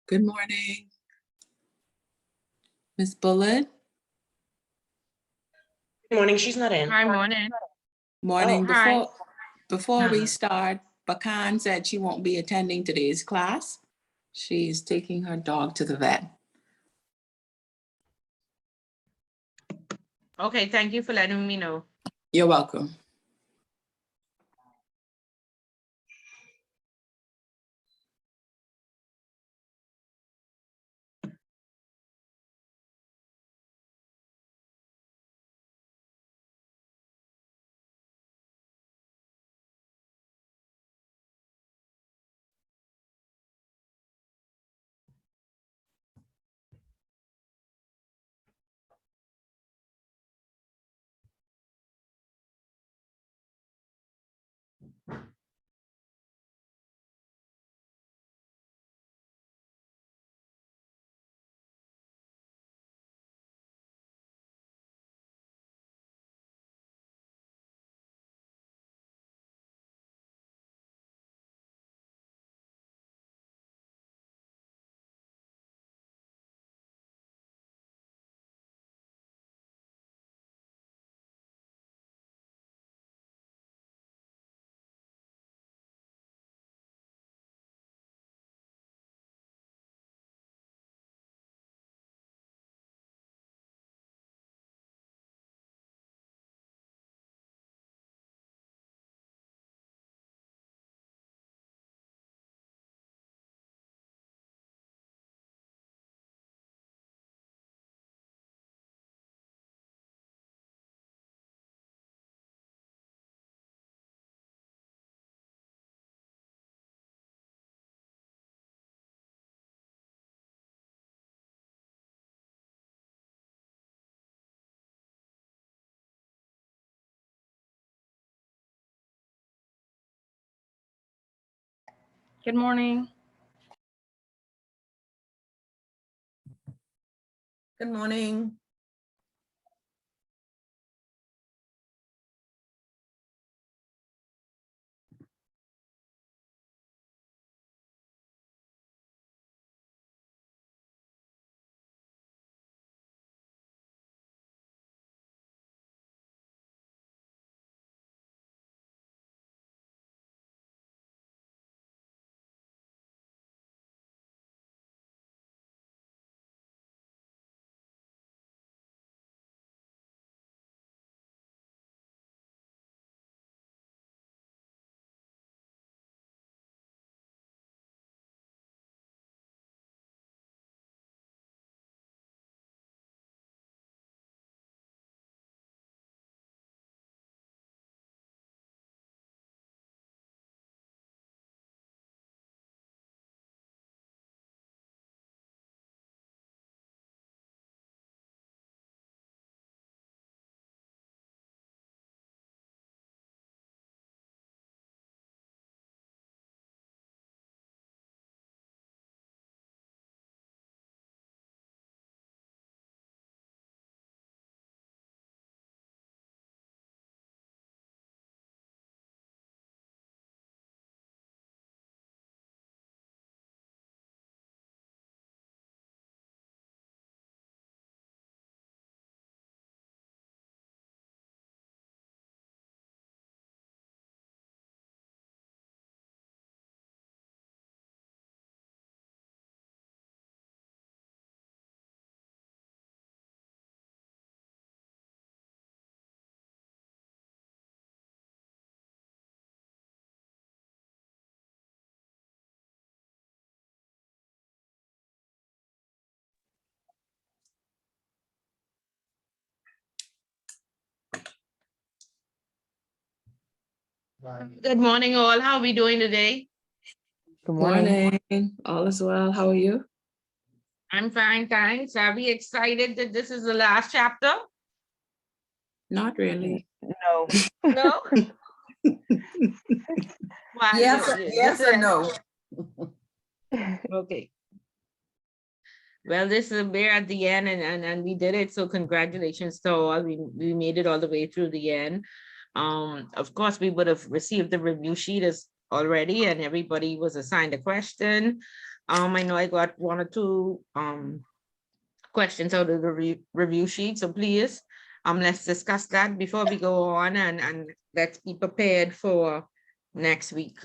Good morning. Ms. Bullitt? Good morning. She's not in. Hi, morning. Morning. Oh, hi. Before we start, Bakan said she won't be attending today's class. She's taking her dog to the vet. Okay, thank you for letting me know. You're welcome. Good morning. Good morning. Good morning, all. How are we doing today? Good morning. Morning. All is well. How are you? I'm fine, thanks. Are we excited that this is the last chapter? Not really. No. No? Why? Yes or no. Okay. Well, this is we're at the end and we did it. So congratulations to all. We made it all the way through the end. Of course, we would have received the review sheet as already and everybody was assigned a question. I know I got one or two questions out of the review sheet, so please, let's discuss that before we go on, and let's be prepared for next week.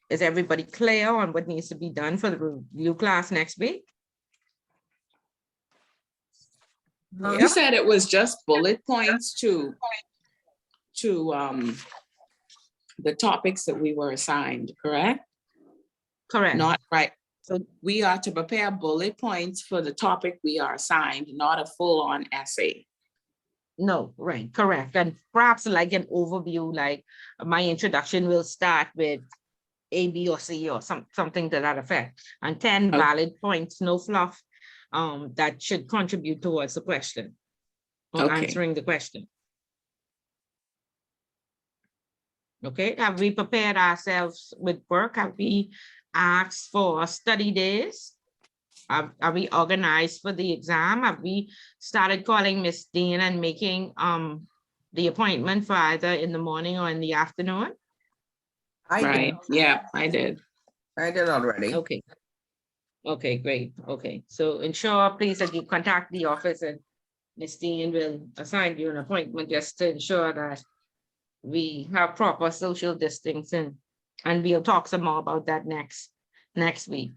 Is everybody clear on what needs to be done for the review class next week? You said it was just bullet points to the topics that we were assigned, correct? Correct. Not right. So We are to prepare bullet points for the topic we are assigned, not a full-on essay. no, right, correct. And perhaps like an overview, like my introduction will start with A, B, or C, or something to that effect. And 10 Okay. valid points, no fluff, that should contribute towards the question or Okay. answering the question. Okay, have we prepared ourselves with work? Have we asked for study days? Are we organized for the exam? Have we started calling Miss Dean and making the appointment for either in the morning or in the afternoon? Right. Yeah, I did. I did already. Okay. Okay, great. Okay, so ensure, please, that you contact the office and Miss Dean will assign you an appointment just to ensure that we have proper social distancing, and we'll talk some more about that next week.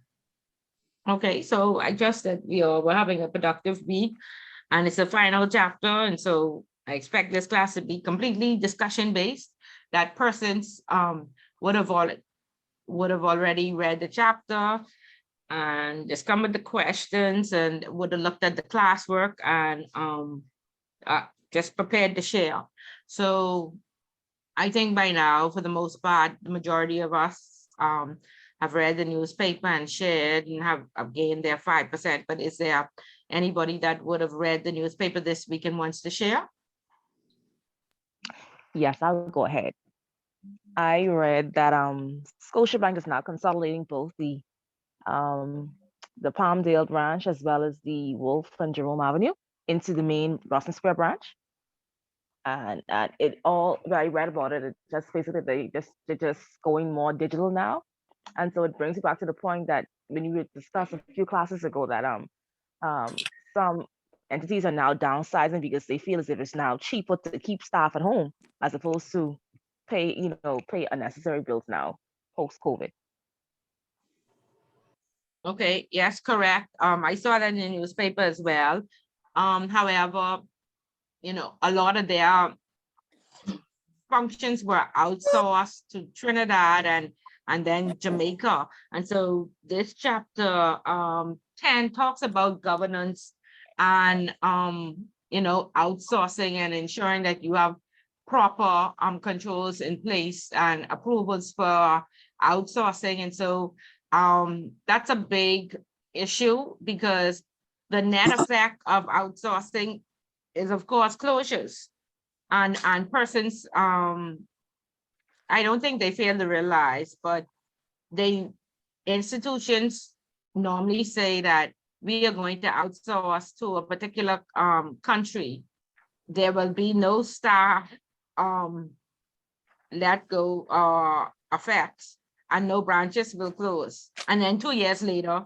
Okay, so I just said we're having a productive week, and it's the final chapter, and so I expect this class to be completely discussion based. That persons would have already read the chapter and just come with the questions and would have looked at the classwork and just prepared to share. So I think by now, for the most part, the majority of us have read the newspaper and shared and have gained their 5%. But is there anybody that would have read the newspaper this week and wants to share? Yes, I'll go ahead. I read that Scotiabank is now consolidating both the Palmdale branch as well as the Wolf and Jerome Avenue into the main Russell Square branch. And it all, I read about it, it's just basically they're just going more digital now. And so it brings you back to the point that when you discussed a few classes ago that some entities are now downsizing because they feel as if it's now cheaper to keep staff at home as opposed to pay unnecessary bills now post-COVID. Okay, yes, correct. I saw that in the newspaper as well. However, a lot of their functions were outsourced to Trinidad and then Jamaica. And so this chapter 10 talks about governance and outsourcing and ensuring that you have proper controls in place and approvals for outsourcing. And so that's a big issue because the net effect of outsourcing is, of course, closures and persons. I don't think they fail to realize, but institutions normally say that we are going to outsource to a particular country. There will be no staff let go effects, and no branches will close. And then 2 years later,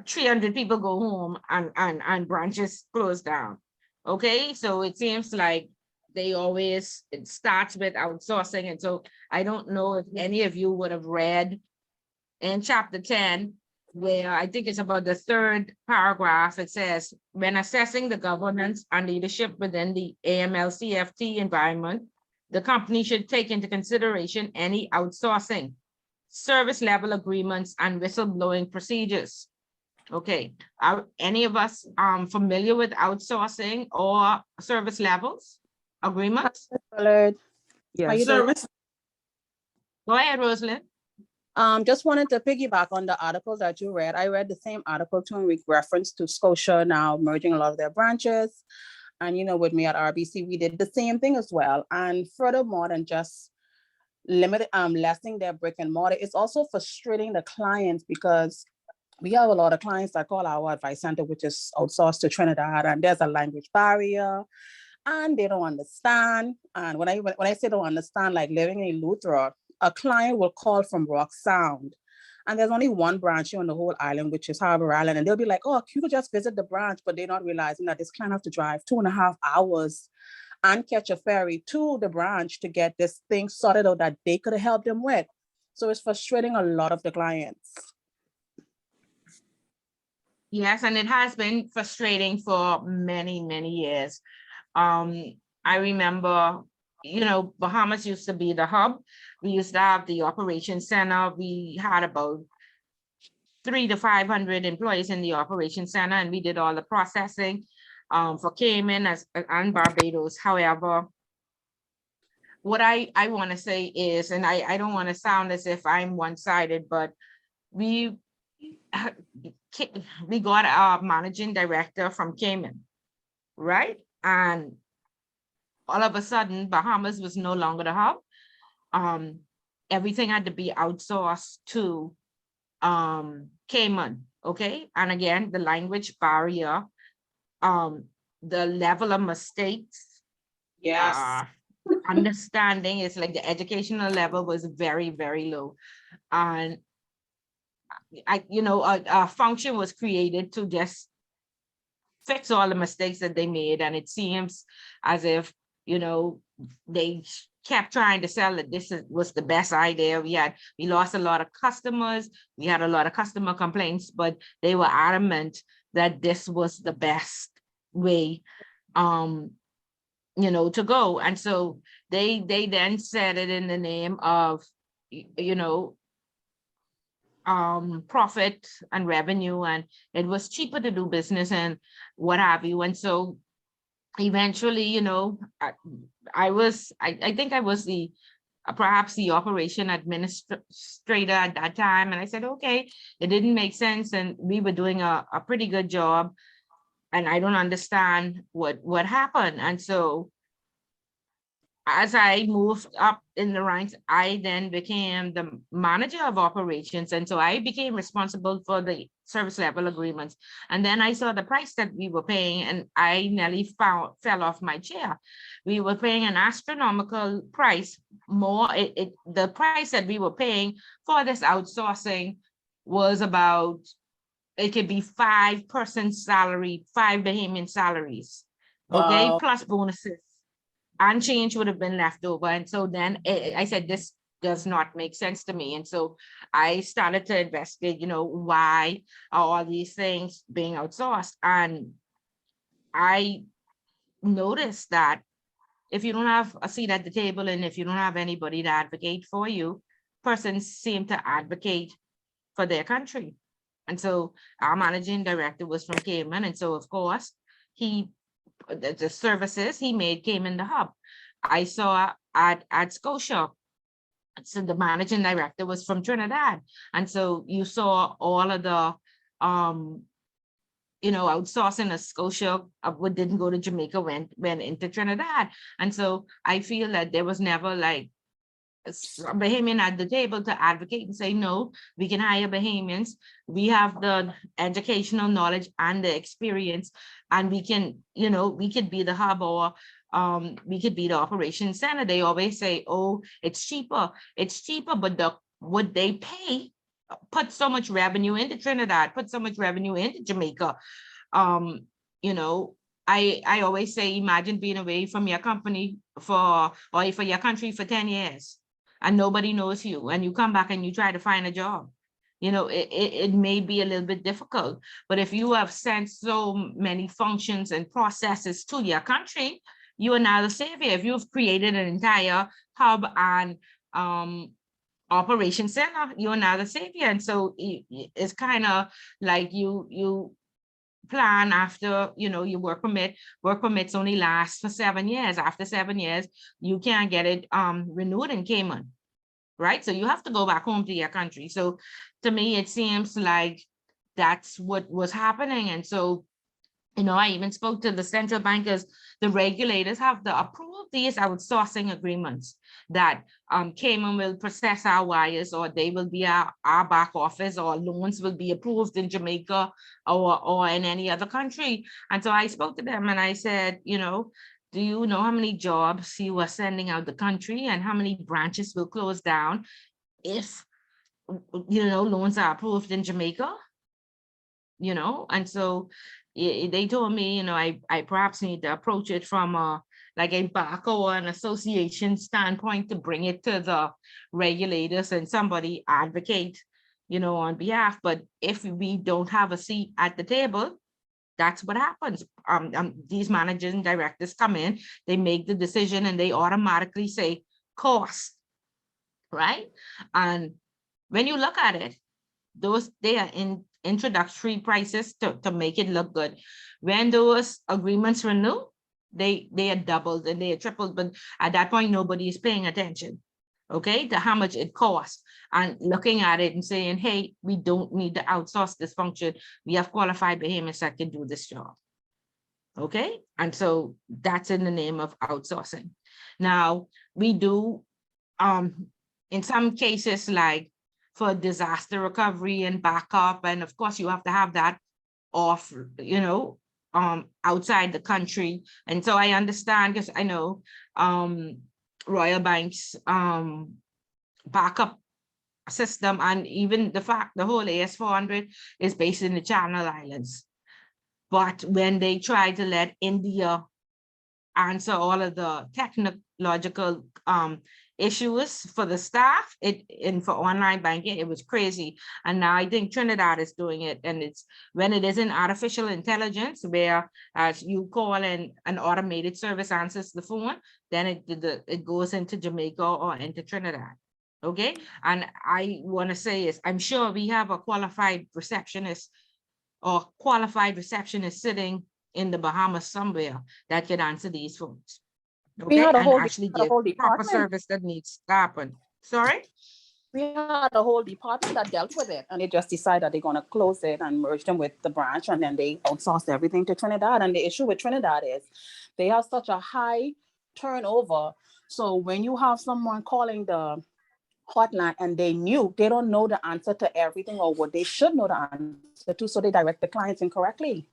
300 people go home and branches close down. Okay, so it seems like it starts with outsourcing. And so I don't know if any of you would have read in chapter 10, where I think it's about the third paragraph. It says, when assessing the governance and leadership within the AML CFT environment, the company should take into consideration any outsourcing, service level agreements, and whistleblowing procedures. Okay, are any of us familiar with outsourcing or service levels agreements? Yes. Service. Go ahead, Rosalind. Just wanted to piggyback on the article that you read. I read the same article too, with reference to Scotia now merging a lot of their branches. And, with me at RBC, we did the same thing as well. And furthermore than just lessening their brick and mortar, it's also frustrating the clients because we have a lot of clients that call our advice center, which is outsourced to Trinidad, and there's a language barrier and they don't understand. And when I say don't understand, like living in Luther, a client will call from Rock Sound And there's only one branch here on the whole island, which is Harbor Island. And they'll be like, oh, you could just visit the branch, but they're not realizing that this client have to drive 2.5 hours and catch a ferry to the branch to get this thing sorted out that they could have helped them with. So it's frustrating a lot of the clients. Yes, and it has been frustrating for many, many years. I remember, Bahamas used to be the hub. We used to have the operations center. We had about 300 to 500 employees in the operations center, and we did all the processing for Cayman and Barbados. However, what I want to say is, and I don't want to sound as if I'm one-sided, but we got our managing director from Cayman, right? And all of a sudden, Bahamas was no longer the hub. Everything had to be outsourced to Cayman, okay? And again, the language barrier, the level of mistakes, Yes. understanding is like the educational level was very, very low. And a function was created to just fix all the mistakes that they made. And it seems as if, they kept trying to sell that this was the best idea. We lost a lot of customers. We had a lot of customer complaints, but they were adamant that this was the best way, to go. And so they then said it in the name of, profit and revenue, and it was cheaper to do business and what have you. And so eventually, I think I was perhaps the operation administrator at that time. And I said, okay, it didn't make sense. And we were doing a pretty good job. And I don't understand what happened. And so as I moved up in the ranks, I then became the manager of operations. And so I became responsible for the service level agreements. And then I saw the price that we were paying, and I nearly fell off my chair. We were paying an astronomical price, the price that we were paying for this outsourcing was about, it could be 5-person salary, 5 Bahamian salaries, okay, Wow. plus bonuses. And change would have been left over. And so then I said, this does not make sense to me. And so I started to investigate, why are all these things being outsourced? And I noticed that if you don't have a seat at the table and if you don't have anybody to advocate for you, persons seem to advocate for their country. And so our managing director was from Cayman. And so, of course, the services he made came in the hub. I saw at Scotia, so the managing director was from Trinidad. And so you saw all of the, outsourcing of Scotia didn't go to Jamaica, went into Trinidad. And so I feel that there was never like Bahamian at the table to advocate and say, no, we can hire Bahamians. We have the educational knowledge and the experience, and we can, we could be the hub, or we could be the operations center. They always say, oh, it's cheaper, but what they pay put so much revenue into Trinidad, put so much revenue into Jamaica. I always say, imagine being away from your company for your country for 10 years. And nobody knows you, and you come back and you try to find a job. It may be a little bit difficult, but if you have sent so many functions and processes to your country, you are now the savior. If you've created an entire hub and operation center, you are now the savior. And so it's kind of like you plan after, your work permits only last for 7 years. After 7 years, you can't get it renewed in Cayman, right? So you have to go back home to your country. So to me, it seems like that's what was happening. And so, I even spoke to the central bankers. The regulators have to approve these outsourcing agreements that Cayman will process our wires, or they will be our back office, or loans will be approved in Jamaica or in any other country. And so I spoke to them and I said, do you know how many jobs you are sending out the country and how many branches will close down if loans are approved in Jamaica, and so they told me, I perhaps need to approach it from like a BAC or an association standpoint to bring it to the regulators and somebody advocate, on behalf. But if we don't have a seat at the table, that's what happens. These managing directors come in, they make the decision, and they automatically say cost, right? And when you look at it, they are in introductory prices to make it look good. When those agreements renew, they are doubled and they are tripled, but at that point, nobody is paying attention, okay, to how much it costs, and looking at it and saying, hey, we don't need to outsource this function. We have qualified behemoths that can do this job. Okay, and so that's in the name of outsourcing. Now, we do, in some cases, like for disaster recovery and backup, and of course, you have to have that off, outside the country. And so I understand, because I know Royal Bank's backup system, and even the fact the whole AS400 is based in the Channel Islands. But when they try to let India answer all of the technological issues for the staff, and for online banking, it was crazy. And now I think Trinidad is doing it, and it's when it isn't artificial intelligence, where as you call and an automated service answers the phone, then it goes into Jamaica or into Trinidad. Okay, and I want to say is, I'm sure we have a qualified receptionist sitting in the Bahamas somewhere that can answer these phones. We Okay, had a and whole, actually we had a give whole proper department. service that needs to happen. Sorry? We had a whole department that dealt with it, and they just decided they're going to close it and merge them with the branch, and then they outsourced everything to Trinidad. And the issue with Trinidad is they have such a high turnover. So when you have someone calling the hotline and they don't know the answer to everything or what they should know the answer to, so they direct the clients incorrectly.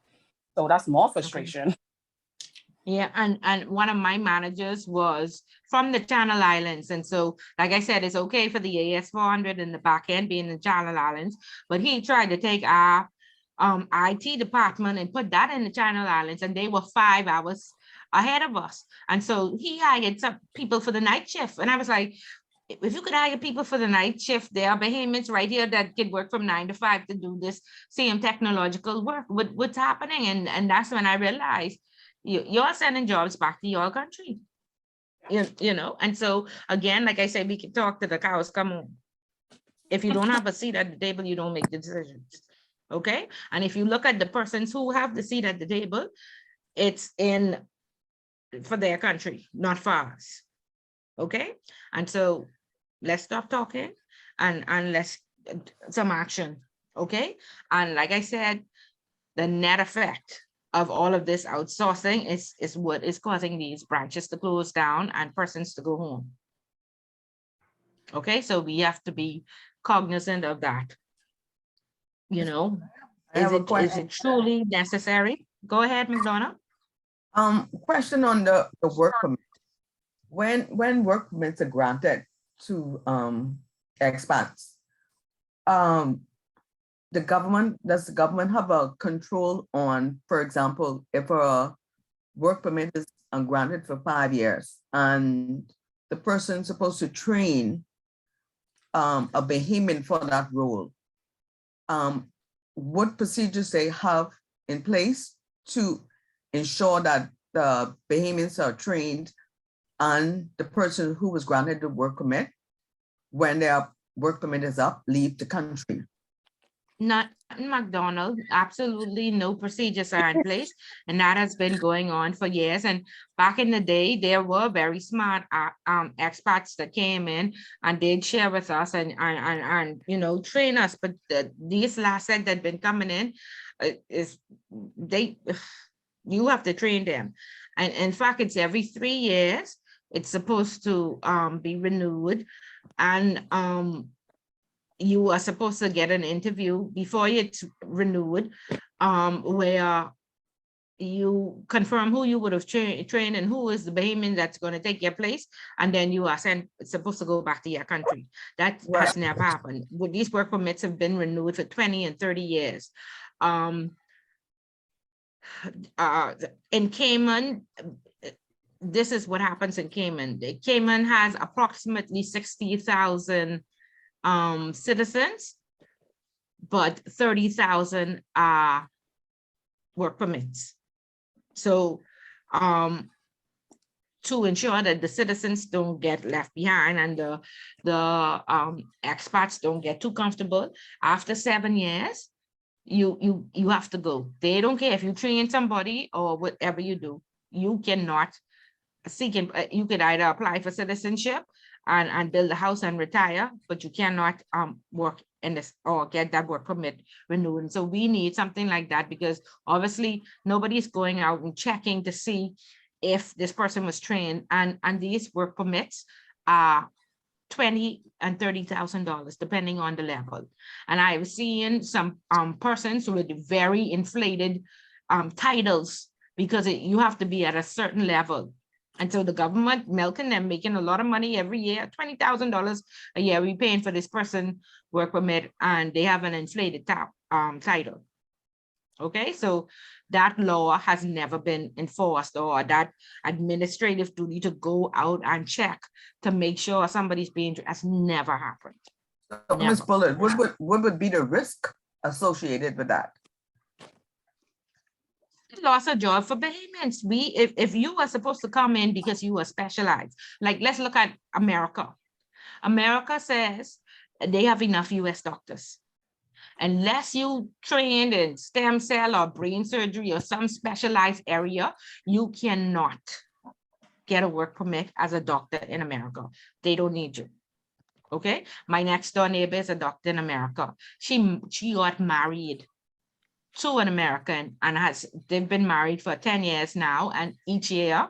So that's more frustration. Yeah, and one of my managers was from the Channel Islands. And so, like I said, it's okay for the AS400 in the back end being in the Channel Islands, but he tried to take our IT department and put that in the Channel Islands, and they were 5 hours ahead of us. And so he hired some people for the night shift. And I was like, if you could hire people for the night shift, there are behemoths right here that could work from 9 to 5 to do this same technological work. What's happening? And that's when I realized you're sending jobs back to your country. And so again, like I said, we can talk to the cows come home. If you don't have a seat at the table, you don't make the decisions. Okay. And if you look at the persons who have the seat at the table, it's for their country, not for us. Okay. And so let's stop talking and let's some action. Okay. And like I said, the net effect of all of this outsourcing is what is causing these branches to close down and persons to go home. Okay, so we have to be cognizant of that. Is it truly necessary? Go ahead, McDonough. Question on the work permit. When work permits are granted to expats, does the government have a control on, for example, if a work permit is granted for 5 years and the person's supposed to train a behemoth for that role, what procedures they have in place to ensure that the behemoths are trained and the person who was granted the work permit, when their work permit is up, leave the country? Not in McDonald's, absolutely no procedures are in place, and that has been going on for years. And back in the day, there were very smart expats that came in and did share with us and train us. But these last set that been coming in you have to train them, and in fact, it's every 3 years. It's supposed to be renewed, and you are supposed to get an interview before it's renewed, where you confirm who you would have trained and who is the Bahamian that's going to take your place, and then you are supposed to go back to your country. That has never happened. With these work permits have been renewed for 20 and 30 years. In Cayman, this is what happens in Cayman. Cayman has approximately 60,000 citizens, but 30,000 are work permits. So to ensure that the citizens don't get left behind and the expats don't get too comfortable, after 7 years, you have to go. They don't care if you train somebody or whatever you do. You cannot seek, you could either apply for citizenship and build a house and retire, but you cannot work in this or get that work permit renewed. And so we need something like that, because obviously nobody's going out and checking to see if this person was trained, and these work permits are $20,000 and $30,000 depending on the level. And I've seen some persons with very inflated titles, because you have to be at a certain level. And so the government milking them, making a lot of money every year, $20,000 a year we paying for this person work permit, and they have an inflated title. Okay, so that law has never been enforced, or that administrative duty to go out and check to make sure somebody's being, has never happened. So, Ms. Bullard, what would be the risk associated with that? Loss of job for Bahamians. If you are supposed to come in because you are specialized, like let's look at America. America says they have enough US doctors. Unless you trained in stem cell or brain surgery or some specialized area, you cannot get a work permit as a doctor in America. They don't need you. Okay. My next door neighbor is a doctor in America. She got married to an American, and they've been married for 10 years now. And each year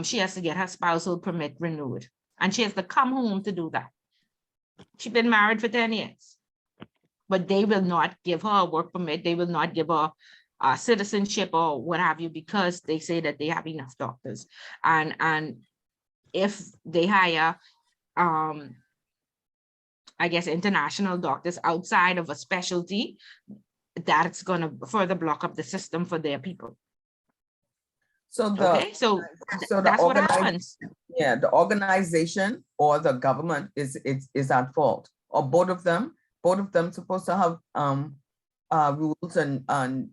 she has to get her spousal permit renewed. And she has to come home to do that. She's been married for 10 years. But they will not give her a work permit. They will not give her citizenship or what have you, because they say that they have enough doctors. And if they hire, I guess, international doctors outside of a specialty, that's going to further block up the system for their people. So that's what happens. Yeah, the organization or the government is at fault, or both of them. Both of them supposed to have rules and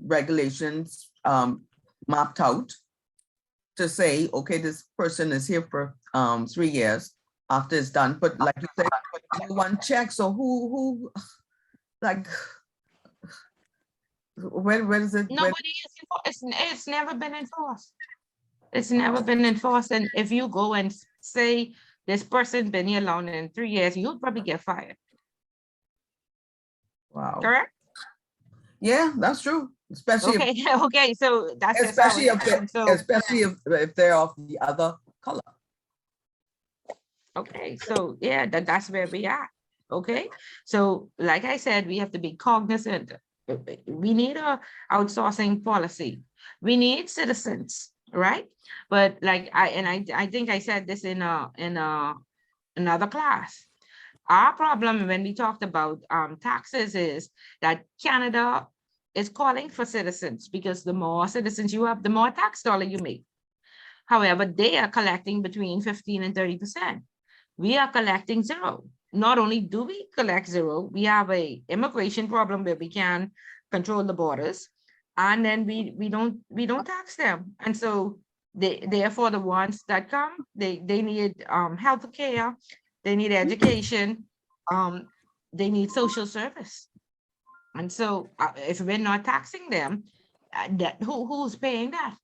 regulations mapped out to say, okay, this person is here for 3 years after it's done. But like you said, no one checks. So who like, where is it? Nobody is. It's never been enforced. It's never been enforced. And if you go and say this person's been here long in 3 years, you'll probably get fired. Wow. Correct? Yeah, that's true. Especially okay. So that's especially if they're of the other color. Okay, so yeah, that's where we are. Okay, so like I said, we have to be cognizant. We need a outsourcing policy. We need citizens, right? But like I think I said this in another class. Our problem when we talked about taxes is that Canada is calling for citizens, because the more citizens you have, the more tax dollar you make. However, they are collecting between 15 and 30%. We are collecting zero. Not only do we collect zero, we have a immigration problem where we can control the borders, and then we don't tax them. And so therefore the ones that come, they need health care, they need education, they need social service. And so if we're not taxing them, who's paying that?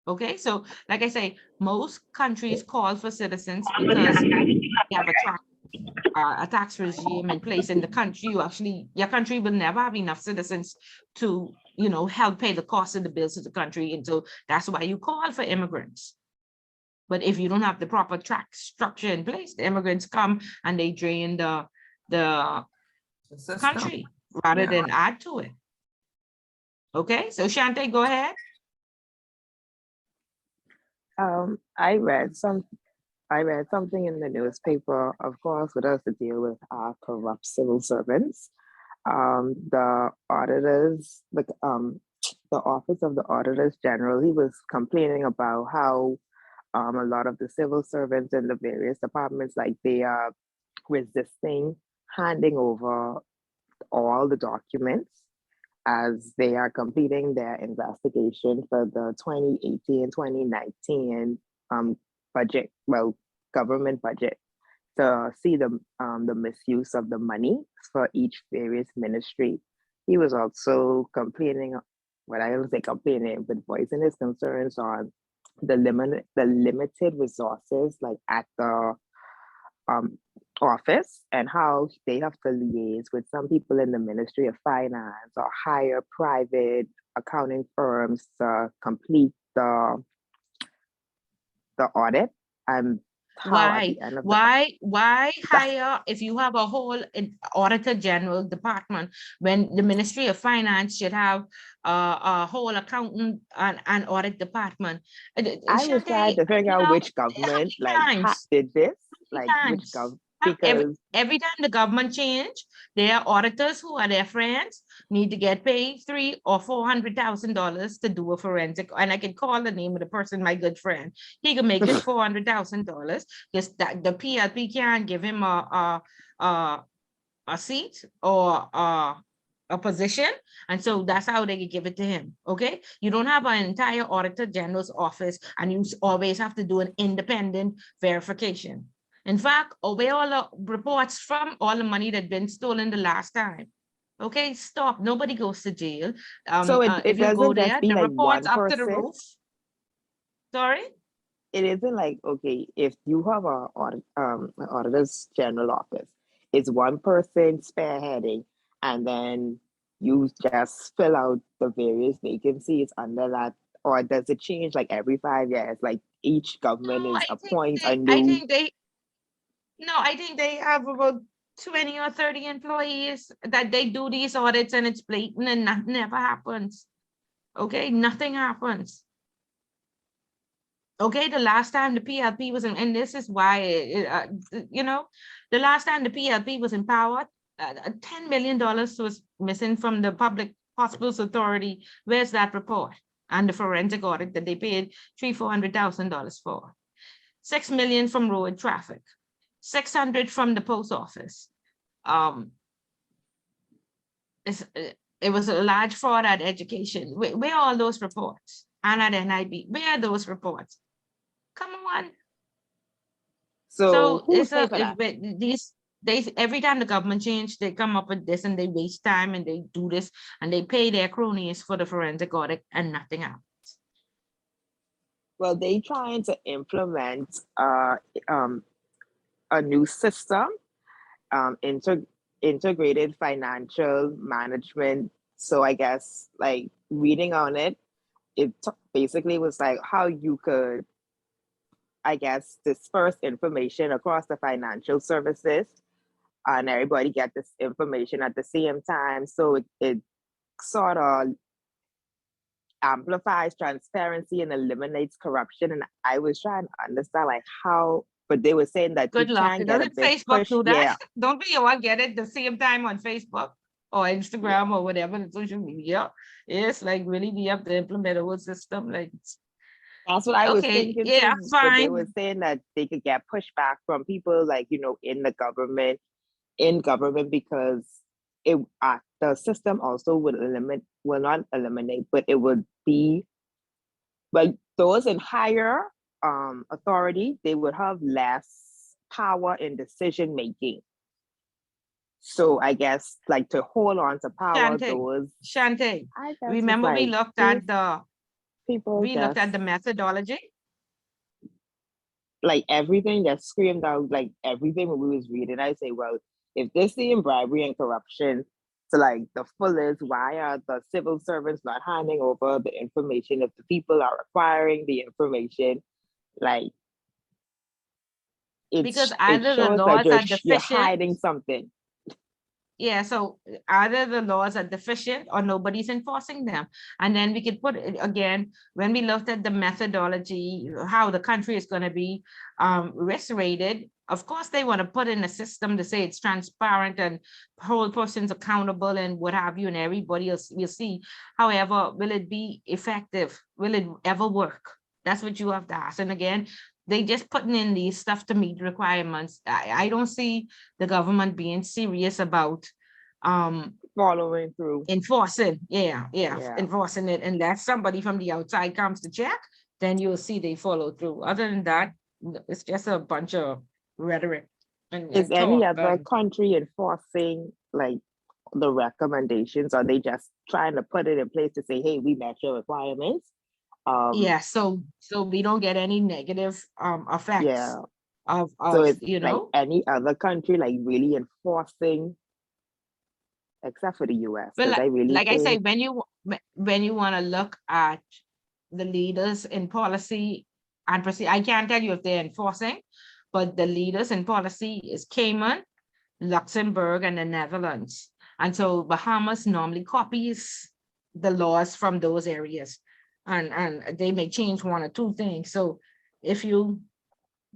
Okay, so like I say, most countries call for citizens because they have a tax regime in place in the country. Your country will never have enough citizens to, help pay the cost of the bills of the country. And so that's why you call for immigrants. But if you don't have the proper tax structure in place, the immigrants come and they drain the country rather than add to it. Okay, so Shante, go ahead. I read something in the newspaper, of course, with us to deal with corrupt civil servants. The auditors, the Office of the Auditors generally was complaining about how a lot of the civil servants in the various departments, like they are resisting handing over all the documents as they are completing their investigation for the 2018-2019 budget, government budget, to see the misuse of the money for each various ministry. He was also complaining, what I don't say complaining, but voicing his concerns on the limited resources like at the um, office, and how they have to liaise with some people in the Ministry of Finance or hire private accounting firms to complete the audit. And how at the end of Why hire if you have a whole auditor general department when the Ministry of Finance should have a whole accountant and audit department? I was trying to figure out which government did this, like which government, because every time the government change, there are auditors who are their friends need to get paid $300,000 or $400,000 to do a forensic. And I can call the name of the person, my good friend. He can make his $400,000 because the PLP can't give him a seat or a position, and so that's how they can give it to him. Okay, you don't have an entire auditor general's office, and you always have to do an independent verification. In fact, obey all the reports from all the money that's been stolen the last time. Okay, stop. Nobody goes to jail. so it If you go doesn't there, just be the like reports one up to the person. roof. Sorry? It isn't like, okay, if you have an auditor's general office, it's one person spearheading, and then you just fill out the various vacancies under that, or does it change like every 5 years? Like each government No, is appoint a I new. think they No, I think they have about 20 or 30 employees that they do these audits, and it's blatant and nothing ever happens. Okay, nothing happens. Okay, the last time the PLP was in, and this is why, the last time the PLP was empowered, $10 million was missing from the Public Hospitals Authority. Where's that report? And the forensic audit that they paid $400,000 for. $6 million from road traffic. 600 from the post office. It was a large fraud at education. Where are all those reports? And at NIB, where are those reports? Come on. So who's it's paying for that? every time the government change, they come up with this and they waste time and they do this and they pay their cronies for the forensic audit and nothing happens. Well, they trying to implement a new system, integrated financial management. So I guess like reading on it, it basically was like how you could, I guess, disperse information across the financial services, and everybody get this information at the same time. So it sort of amplifies transparency and eliminates corruption. And I was trying to understand like how, but they were saying that Good you luck. can get a Doesn't big Facebook push. do that? Yeah. Don't we all get it the same time on Facebook or Instagram or whatever the social media? It's like really we have to implement a whole system. Like, that's what I was okay, thinking yeah, too. But they were fine. saying that they could get pushback from people like, in the government, because the system also will not eliminate, but it would be like those in higher authority, they would have less power in decision making. So I guess like to hold on to power, Shante, I guess remember we looked at the methodology. Like everything that screamed out, like everything when we was reading, I say, well, if they're seeing bribery and corruption to like the fullest, why are the civil servants not handing over the information if the people are requiring the information? Like Because it either the shows laws that are you're deficient. hiding something. Yeah, so either the laws are deficient or nobody's enforcing them. And then we could put it again, when we looked at the methodology, how the country is going to be risk rated, of course, they want to put in a system to say it's transparent and hold persons accountable and what have you, and everybody else will see. However, will it be effective? Will it ever work? That's what you have to ask. And again, they just putting in these stuff to meet requirements. I don't see the government being serious about Following through. enforcing, Yeah. enforcing it, unless somebody from the outside comes to check, then you'll see they follow through. Other than that, it's just a bunch of rhetoric. Is any talk, other country enforcing like the recommendations? Are they just trying to put it in place to say, hey, we met your requirements? Yeah, so we don't get any negative effects Yeah. of So it's you like know. any other country like really enforcing, except for the US, But because I really like I say, think when you want to look at the leaders in policy and procedure, I can't tell you if they're enforcing, but the leaders in policy is Cayman, Luxembourg, and the Netherlands. And so Bahamas normally copies the laws from those areas, and they may change one or two things. So if you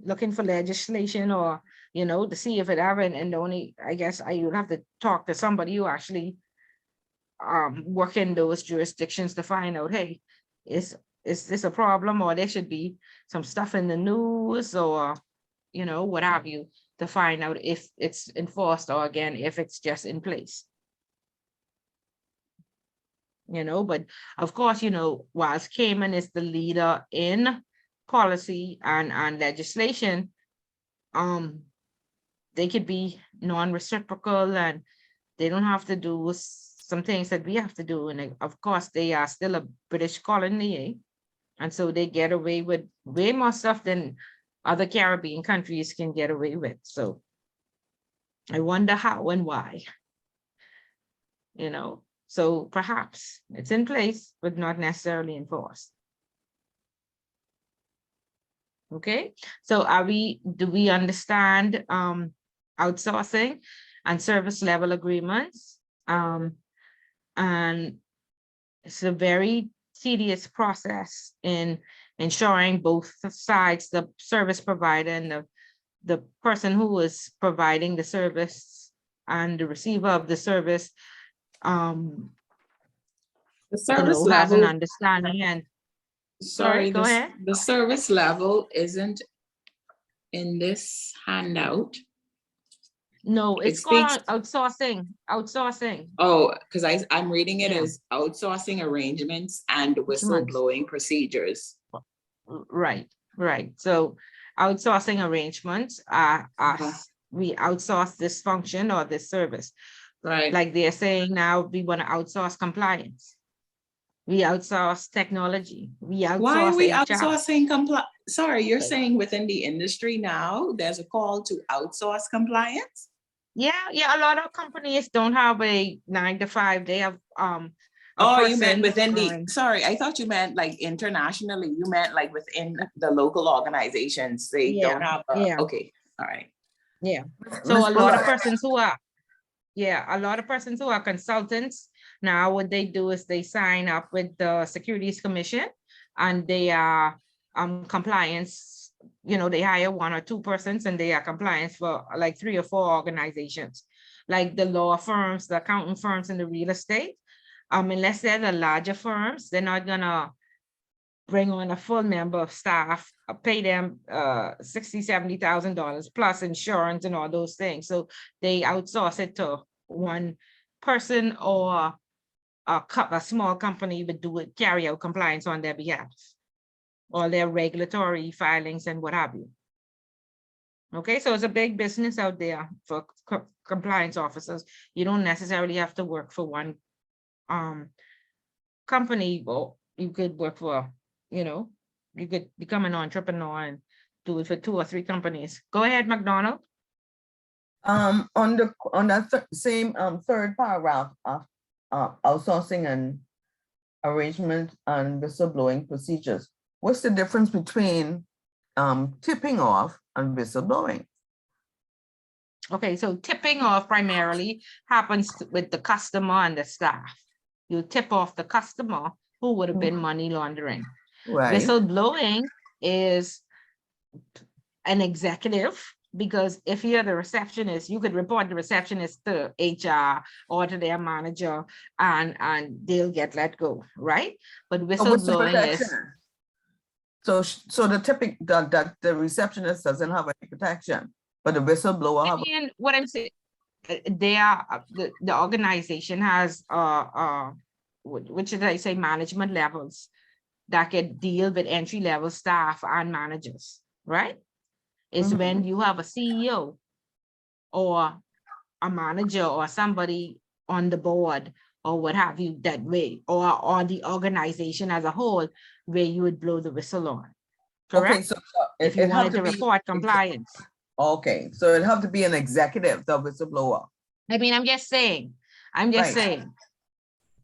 looking for legislation or to see if it ever, and the only, I guess you would have to talk to somebody who actually work in those jurisdictions to find out, hey, is this a problem, or there should be some stuff in the news, or what have you, to find out if it's enforced, or again, if it's just in place. But of course, whilst Cayman is the leader in policy and legislation, they could be non-reciprocal, and they don't have to do some things that we have to do. And of course, they are still a British colony, and so they get away with way more stuff than other Caribbean countries can get away with. So I wonder how and why. So perhaps it's in place, but not necessarily enforced. Okay, so do we understand outsourcing and service level agreements? And it's a very tedious process in ensuring both sides, the service provider and the person who is providing the service and the receiver of the service, The service has level, an understanding. And sorry, go ahead. the service level isn't in this handout. No, It it's called speaks- outsourcing. Oh, because I'm reading it Yeah. as outsourcing arrangements and whistleblowing procedures. Right. So outsourcing arrangements are we outsource this function or this service. Right. Like they're saying now, we want to outsource compliance. We outsource technology. We outsource Why are we HR. outsourcing compliance? Sorry, you're saying within the industry now, there's a call to outsource compliance? Yeah. A lot of companies don't have a 9 to 5. They have Oh, you meant within the, sorry, I thought you meant like internationally. You meant like within the local organizations. They don't have okay. All right. Yeah. So a lot of persons who are consultants now, what they do is they sign up with the Securities Commission, and they are compliance. They hire 1 or 2 persons, and they are compliance for like 3 or 4 organizations, like the law firms, the accounting firms, and the real estate. Unless they're the larger firms, they're not gonna bring on a full member of staff, pay them $60,000-$70,000 plus insurance and all those things. So they outsource it to one person, or a small company would carry out compliance on their behalf, or their regulatory filings and what have you. Okay, so it's a big business out there for compliance officers. You don't necessarily have to work for one company, or you could work for, you could become an entrepreneur and do it for 2 or 3 companies. Go ahead, McDonald. On that same third paragraph of outsourcing and arrangement and whistleblowing procedures, what's the difference between tipping off and whistleblowing? Okay, so tipping off primarily happens with the customer and the staff. You tip off the customer who would have been money laundering. Right. Whistleblowing is an executive, because if you're the receptionist, you could report the receptionist to HR or to their manager, and they'll get let go, right? But whistleblowing is so the tipping that the receptionist doesn't have any protection, but the whistleblower have. And what I'm saying, they are the organization has which should I say, management levels that can deal with entry-level staff and managers, right? It's when you have a CEO or a manager or somebody on the board or what have you that way, or the organization as a whole, where you would blow the whistle on. Correct? Okay, so if you wanted to report compliance. Okay, so it have to be an executive, the whistleblower. I mean, I'm just saying,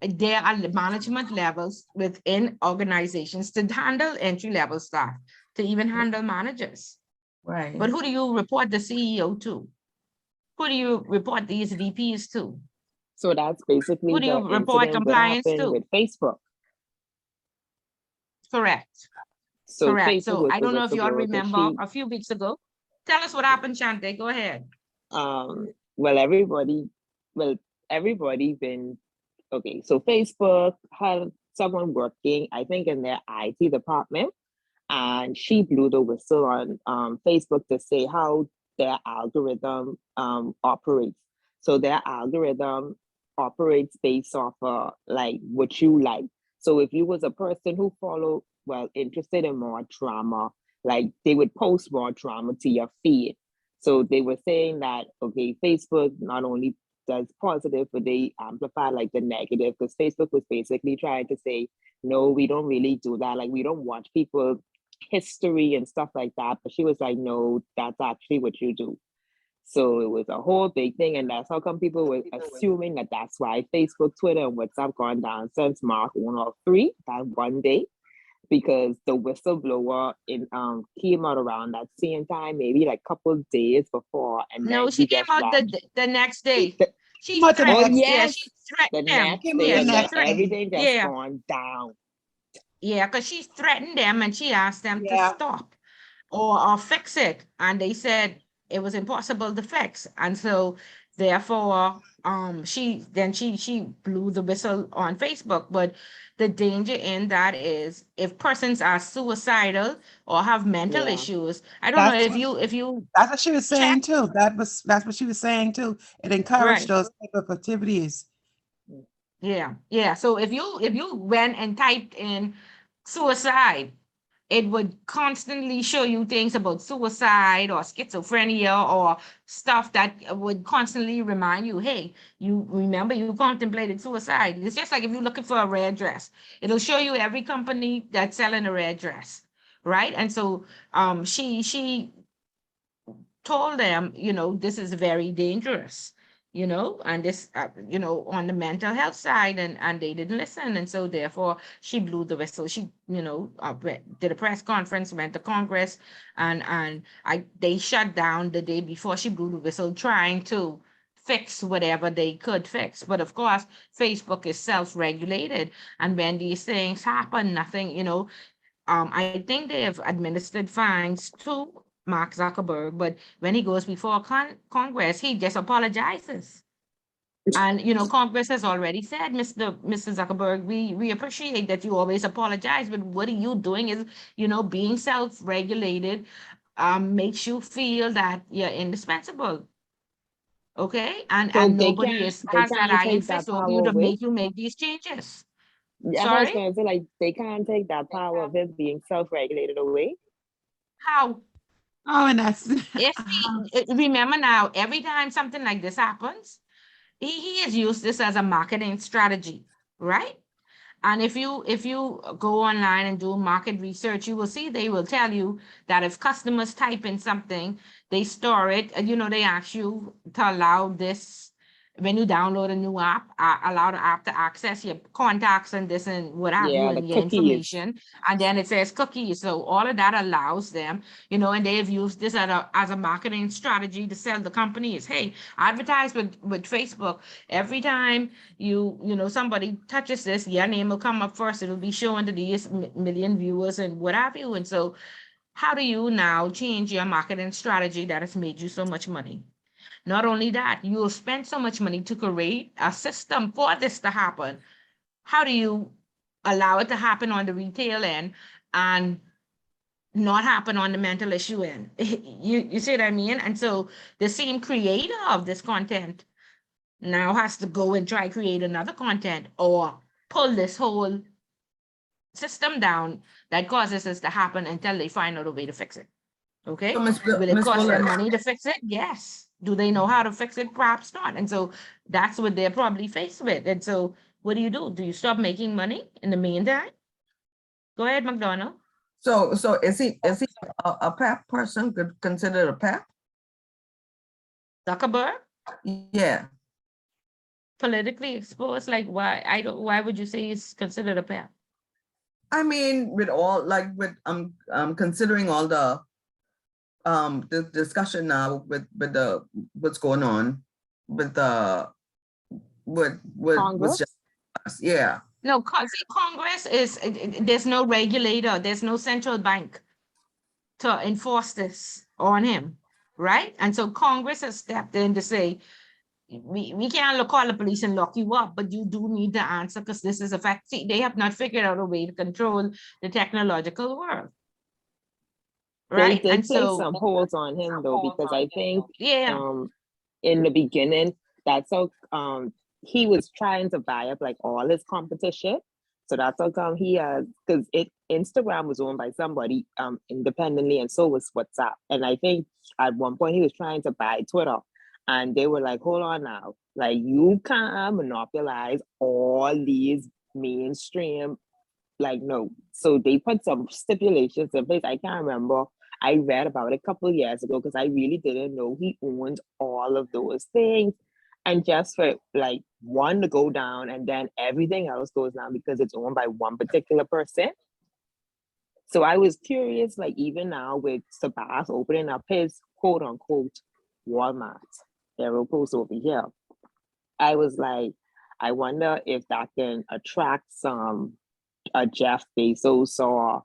there are management levels within organizations to handle entry-level staff, to even handle managers. Right. But who do you report the CEO to? Who do you report these VPs to? So that's basically who do you the report incident compliance that happened to? with Facebook. Correct. So Correct. Facebook So was I the don't know if you all whistleblower, 'cause remember a few weeks ago. Tell us what happened, Shante. Go ahead. Well, everybody been, okay, so Facebook had someone working, I think in their IT department, and she blew the whistle on Facebook to say how their algorithm operates. So their algorithm operates based off like what you like. So if you was a person who interested in more drama, like they would post more drama to your feed. So they were saying that, okay, Facebook not only does positive, but they amplify like the negative, because Facebook was basically trying to say, no, we don't really do that. Like, we don't watch people history and stuff like that. But she was like, no, that's actually what you do. So it was a whole big thing. And that's how come people were assuming that that's why Facebook, Twitter, and WhatsApp gone down since March 103, that one day, because the whistleblower came out around that same time, maybe like a couple of days before. And no, she came out the next day. She threatened them. Everything just gone down. Yeah, because she threatened them and she asked them to stop or fix it. And they said it was impossible to fix. And so therefore, she blew the whistle on Facebook. But the danger in that is if persons are suicidal or have mental issues, I don't know if you that's what she was saying too. That's what she was saying too. It encouraged those type of activities. Yeah. So if you went and typed in suicide, it would constantly show you things about suicide or schizophrenia or stuff that would constantly remind you, hey, you remember you contemplated suicide. It's just like if you're looking for a red dress, it'll show you every company that's selling a red dress, right? And so she told them, this is very dangerous. And this, on the mental health side, and they didn't listen. And so therefore she blew the whistle. She, did a press conference, went to Congress, and they shut down the day before she blew the whistle, trying to fix whatever they could fix. But of course, Facebook is self-regulated. And when these things happen, nothing, I think they have administered fines to Mark Zuckerberg, but when he goes before Congress, he just apologizes. And, Congress has already said, Mr. Zuckerberg, we appreciate that you always apologize, but what are you doing is, being self-regulated makes you feel that you're indispensable. Okay? And nobody has that iron fist over you to make you make these changes. I was going to say, like, they can't take that power of him being self-regulated away. How? Oh, and that's remember now, every time something like this happens, he has used this as a marketing strategy, right? And if you go online and do market research, you will see they will tell you that if customers type in something, they store it, and they ask you to allow this when you download a new app, allow the app to access your contacts and this and what have you, Yeah, and the your cookies. information. And then it says cookies. So all of that allows them, you know, and they've used this as a marketing strategy to sell the companies. Hey, advertise with Facebook. Every time you know, somebody touches this, your name will come up first. It'll be shown to these million viewers and what have you. And so how do you now change your marketing strategy that has made you so much money? Not only that, you will spend so much money to create a system for this to happen. How do you allow it to happen on the retail end and not happen on the mental issue end? You see what I mean? And so the same creator of this content now has to go and try create another content or pull this whole system down that causes this to happen until they find out a way to fix it. Okay. So, Will it Ms. cost them Bullock, money to fix it? Yes. Do they know how to fix it? Perhaps not. And so that's what they're probably faced with. And so what do? Do you stop making money in the meantime? Go ahead, McDonald. so is he a PAP person, considered a PAP? Zuckerberg, Yeah. politically exposed. Like why would you say he's considered a PAP? I mean, with all, like, with considering all the discussion now with the what's going on with the with Congress? yeah. No, see, Congress is, there's no regulator, there's no central bank to enforce this on him, right? And so Congress has stepped in to say, we can't call the police and lock you up, but you do need to answer because this is a fact. See, they have not figured out a way to control the technological world. Right. They did and place so some holds on him though, because I think yeah, in the beginning, that's how he was trying to buy up like all his competition. So that's how come he has, because Instagram was owned by somebody independently, and so was WhatsApp. And I think at one point he was trying to buy Twitter, and they were like, hold on now, like you can't monopolize all these mainstream, like no. So they put some stipulations in place. I can't remember. I read about it a couple of years ago because I really didn't know he owned all of those things. And just for like one to go down and then everything else goes down because it's owned by one particular person. So I was curious, like even now with Sabas opening up his quote unquote Walmart, Aeropost over here, I was like, I wonder if that can attract some Jeff Bezos or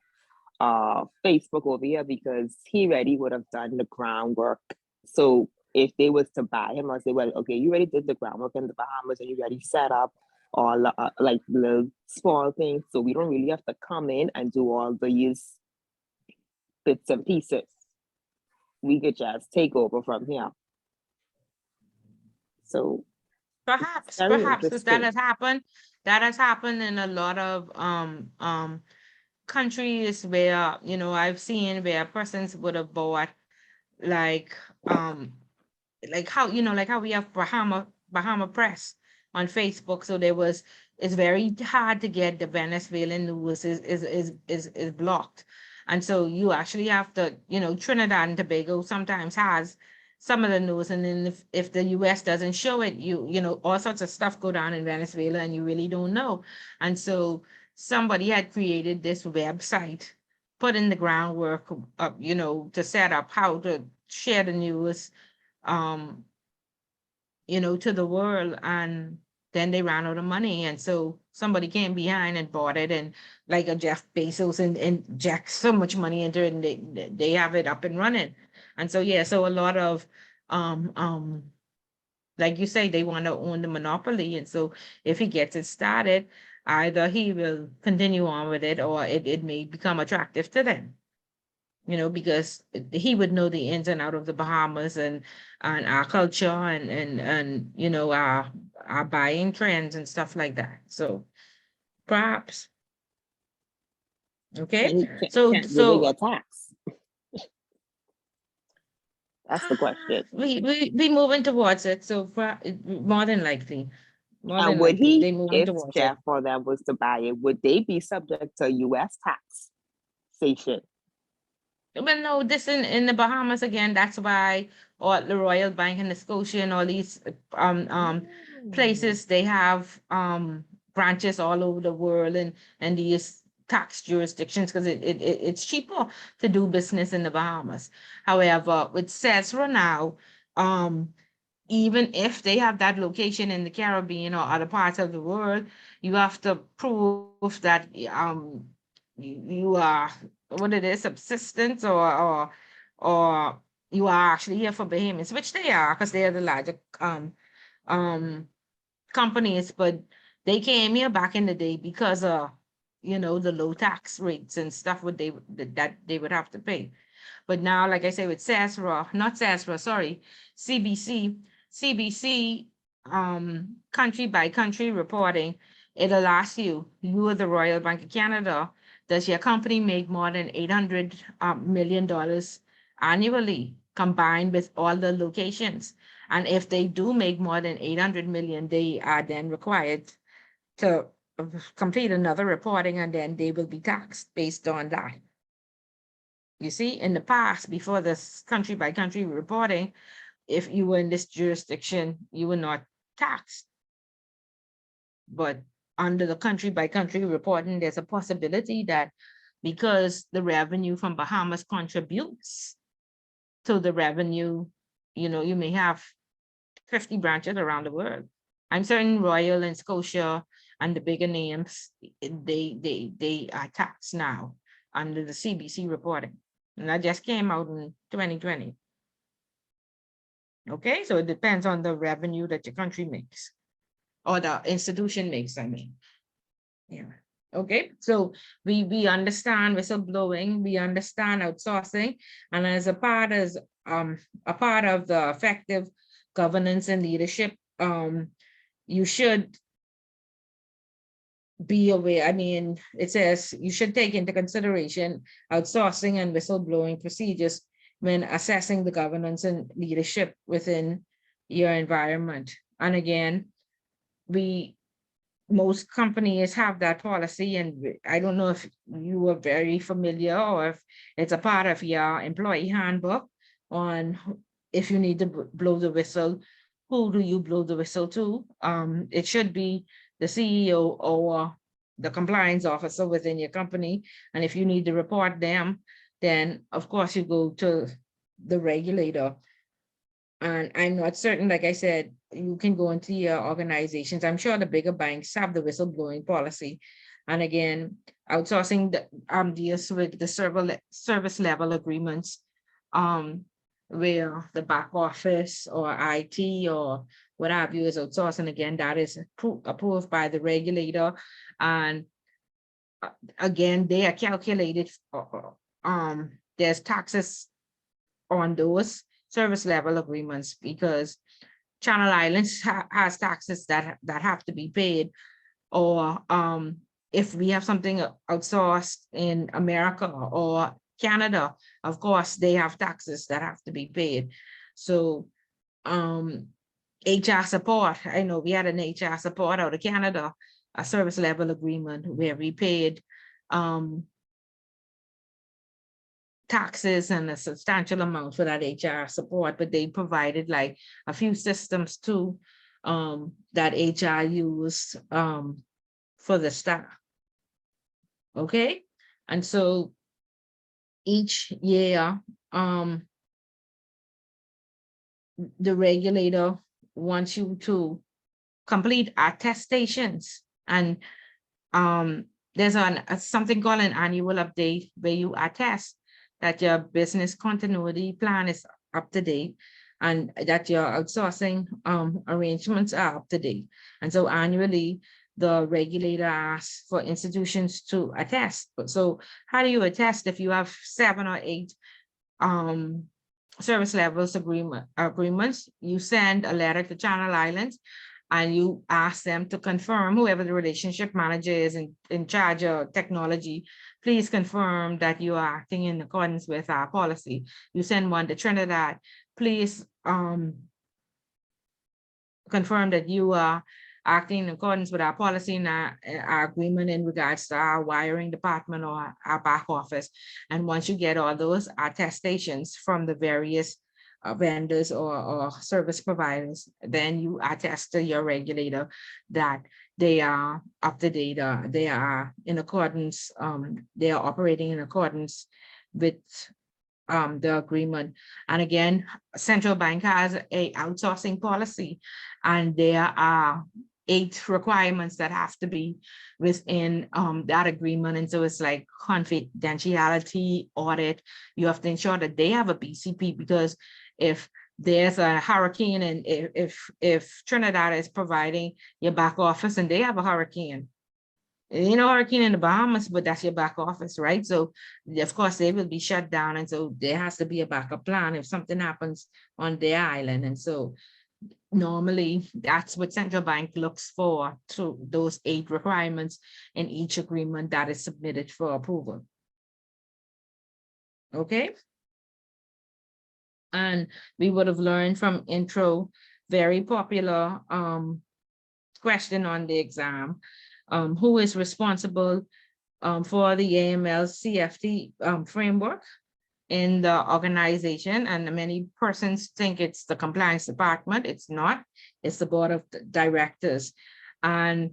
Facebook over here, because he already would have done the groundwork. So if they was to buy him, I'll say, well, okay, you already did the groundwork in the Bahamas and you already set up all like little small things. So we don't really have to come in and do all these bits and pieces. We could just take over from here. So perhaps because that has happened. That has happened in a lot of countries where, you know, I've seen where persons would have bought like how, you know, like how we have Bahama Press on Facebook. So it's very hard to get the Venezuelan news is blocked. And so you actually have to, you know, Trinidad and Tobago sometimes has some of the news, and then if the US doesn't show it, you know, all sorts of stuff go down in Venezuela and you really don't know. And so somebody had created this website, put in the groundwork, you know, to set up how to share the news, you know, to the world, and then they ran out of money. And so somebody came behind and bought it, and like a Jeff Bezos and jacked so much money into it, and they have it up and running. And so, yeah, so a lot of, like you say, they want to own the monopoly. And so if he gets it started, either he will continue on with it or it may become attractive to them, you know, because he would know the ins and out of the Bahamas and our culture and you know, our buying trends and stuff like that. So perhaps. Okay. And he can't really get taxed. That's the question. We moving towards it. So more than likely. And would he, if Jeff or them was to buy it, would they be subject to US taxation? Well, no, this in the Bahamas again, that's why or the Royal Bank and the Scotia and all these places, they have branches all over the world and these tax jurisdictions because it's cheaper to do business in the Bahamas. However, with CESRA now, even if they have that location in the Caribbean or other parts of the world, you have to prove that you are what it is, subsistence or you are actually here for Bahamas, which they are because they are the larger um companies, but they came here back in the day because of the low tax rates and stuff that they would have to pay. But now, like I say, with CESRA, not CESRA, sorry, CBC, country by country reporting, it'll ask you are the Royal Bank of Canada, does your company make more than $800 million annually combined with all the locations? And if they do make more than 800 million, they are then required to complete another reporting and then they will be taxed based on that. You see, in the past, before this country by country reporting, if you were in this jurisdiction, you were not taxed. But under the country by country reporting, there's a possibility that because the revenue from Bahamas contributes to the revenue, you may have 50 branches around the world. I'm certain Royal and Scotia and the bigger names, they are taxed now under the CBC reporting. And that just came out in 2020. Okay, so it depends on the revenue that your country makes or the institution makes, I mean. Yeah. Okay, so we understand whistleblowing, we understand outsourcing, and as a part of the effective governance and leadership, you should be aware. I mean, it says you should take into consideration outsourcing and whistleblowing procedures when assessing the governance and leadership within your environment. And again, most companies have that policy, and I don't know if you are very familiar or if it's a part of your employee handbook on if you need to blow the whistle, who do you blow the whistle to? It should be the CEO or the compliance officer within your company. And if you need to report them, then of course you go to the regulator. And I'm not certain, like I said, you can go into your organizations. I'm sure the bigger banks have the whistleblowing policy. And again, outsourcing deals with the service level agreements, where the back office or IT or what have you is outsourcing. Again, that is approved by the regulator. And again, they are calculated. There's taxes on those service level agreements because Channel Islands has taxes that have to be paid, or if we have something outsourced in America or Canada, of course they have taxes that have to be paid. So HR support, I know we had an HR support out of Canada, a service level agreement where we paid taxes and a substantial amount for that HR support, but they provided like a few systems too that HR used for the staff. Okay, and so each year the regulator wants you to complete attestations, and there's something called an annual update where you attest that your business continuity plan is up to date and that your outsourcing arrangements are up to date. And so annually, the regulator asks for institutions to attest. So how do you attest if you have 7 or 8 service levels agreements? You send a letter to Channel Islands and you ask them to confirm, whoever the relationship manager is in charge of technology, please confirm that you are acting in accordance with our policy. You send one to Trinidad, please confirm that you are acting in accordance with our policy and our agreement in regards to our wiring department or our back office. And once you get all those attestations from the various vendors or service providers, then you attest to your regulator that they are up to date, they are in accordance, they are operating in accordance with the agreement. And again, central bank has a outsourcing policy, and there are 8 requirements that have to be within that agreement. And so it's like confidentiality, audit. You have to ensure that they have a BCP, because if there's a hurricane and if Trinidad is providing your back office and they have a hurricane, you know, hurricane in the Bahamas, but that's your back office, right? So of course they will be shut down. And so there has to be a backup plan if something happens on their island. And so normally that's what central bank looks for, to those 8 requirements in each agreement that is submitted for approval. Okay. And we would have learned from intro, very popular question on the exam. Who is responsible for the AML CFT framework in the organization? And many persons think it's the compliance department. It's not, it's the board of directors. And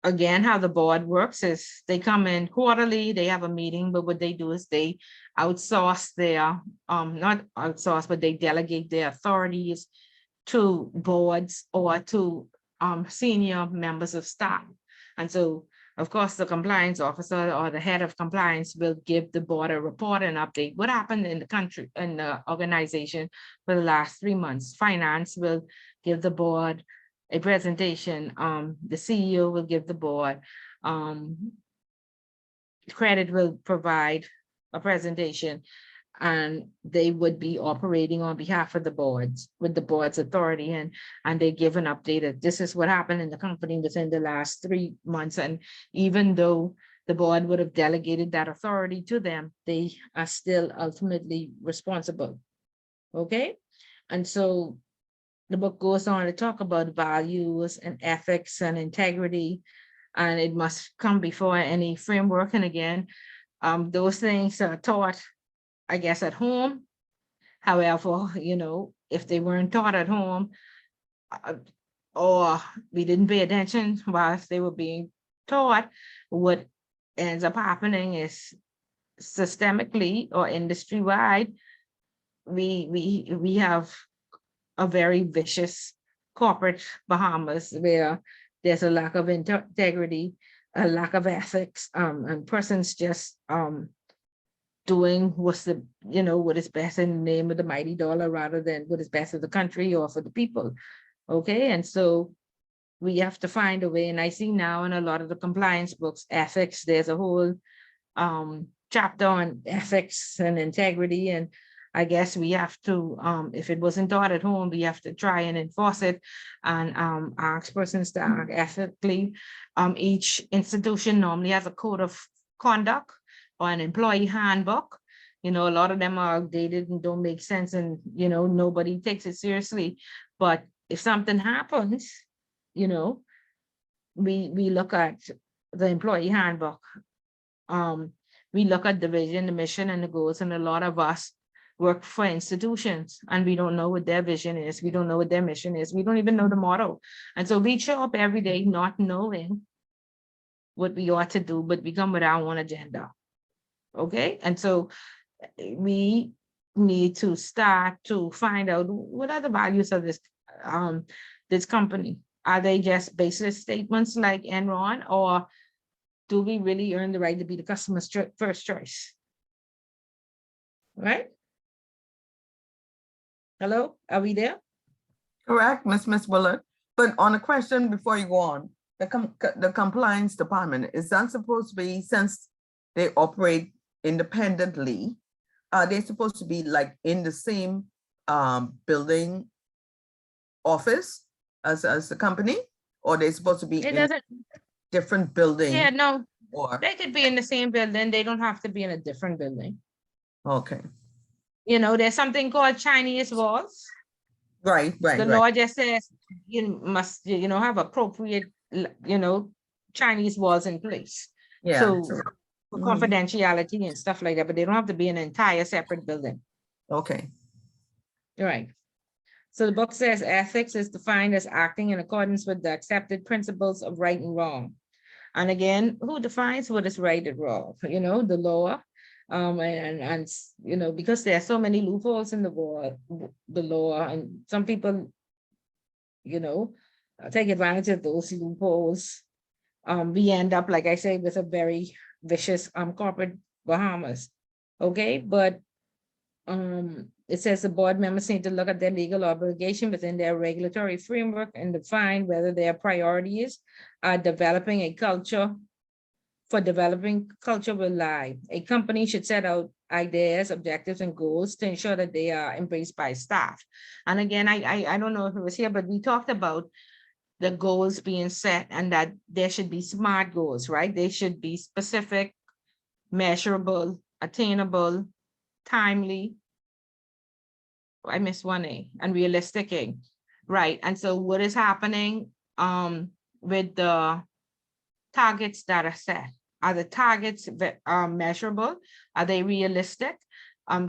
again, how the board works is they come in quarterly, they have a meeting, but what they do is they outsource their, not outsource, but they delegate their authorities to boards or to senior members of staff. And so, of course, the compliance officer or the head of compliance will give the board a report and update what happened in the country, in the organization for the last 3 months. Finance will give the board a presentation. The CEO will give the board. Credit will provide a presentation, and they would be operating on behalf of the boards with the board's authority, and they give an update that this is what happened in the company within the last 3 months. And even though the board would have delegated that authority to them, they are still ultimately responsible. Okay. And so the book goes on to talk about values and ethics and integrity, and it must come before any framework. And again, those things are taught, I guess, at home. However, you know, if they weren't taught at home, or we didn't pay attention while they were being taught, what ends up happening is systemically or industry-wide, we have a very vicious corporate Bahamas where there's a lack of integrity, a lack of ethics, and persons just doing what's the, you know, what is best in the name of the mighty dollar rather than what is best for the country or for the people. Okay, and so we have to find a way. And I see now in a lot of the compliance books, ethics, there's a whole chapter on ethics and integrity. And I guess we have to, if it wasn't taught at home, we have to try and enforce it and ask persons to act ethically. Each institution normally has a code of conduct or an employee handbook. You know, a lot of them are outdated and don't make sense, and, you know, nobody takes it seriously. But if something happens, you know, we look at the employee handbook. We look at the vision, the mission, and the goals, and a lot of us work for institutions and we don't know what their vision is. We don't know what their mission is. We don't even know the motto. And so we show up every day not knowing what we ought to do, but we come with our own agenda. Okay. And so we need to start to find out what are the values of this company. Are they just baseless statements like Enron, or do we really earn the right to be the customer's first choice? Right? Hello, are we there? Correct, Miss Willard. But on a question before you go on, the compliance department, is that supposed to be, since they operate independently, are they supposed to be like in the same building office as the company, or are they supposed to be in different buildings? Yeah, no, or they could be in the same building. They don't have to be in a different building. Okay. You know, there's something called Chinese walls. Right. The law just says you must, have appropriate, Chinese walls in place. Yeah. So true. for Mhm. confidentiality and stuff like that, but they don't have to be an entire separate building. Okay. Right. So the book says ethics is defined as acting in accordance with the accepted principles of right and wrong. And again, who defines what is right and wrong? The law. And because there are so many loopholes in the law, and some people, take advantage of those loopholes. We end up, like I say, with a very vicious corporate Bahamas. Okay, but it says the board members need to look at their legal obligation within their regulatory framework and define whether their priorities are developing a culture. For developing culture will lie. A company should set out ideas, objectives, and goals to ensure that they are embraced by staff. And again, I don't know if it was here, but we talked about the goals being set and that there should be SMART goals, right? They should be specific, measurable, attainable, timely. I missed one A, and realistic A, right? And so what is happening with the targets that are set? Are the targets measurable? Are they realistic?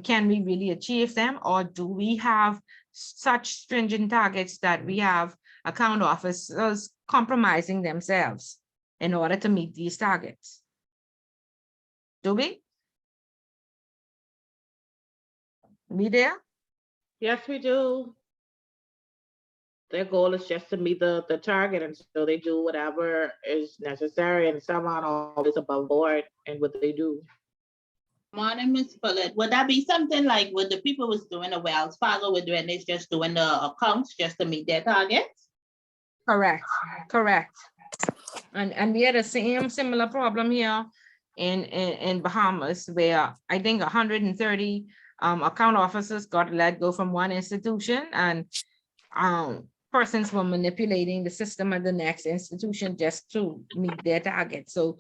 Can we really achieve them? Or do we have such stringent targets that we have account officers compromising themselves in order to meet these targets? Do we? We there? Yes, we do. Their goal is just to meet the target, and so they do whatever is necessary, and some aren't always above board in what they do. Morning, Ms. Bullitt. Would that be something like what the people was doing the Wells Fargo with when it's just doing the accounts just to meet their targets? Correct. And we had a similar problem here in Bahamas, where I think 130 account officers got let go from one institution, and persons were manipulating the system at the next institution just to meet their target. So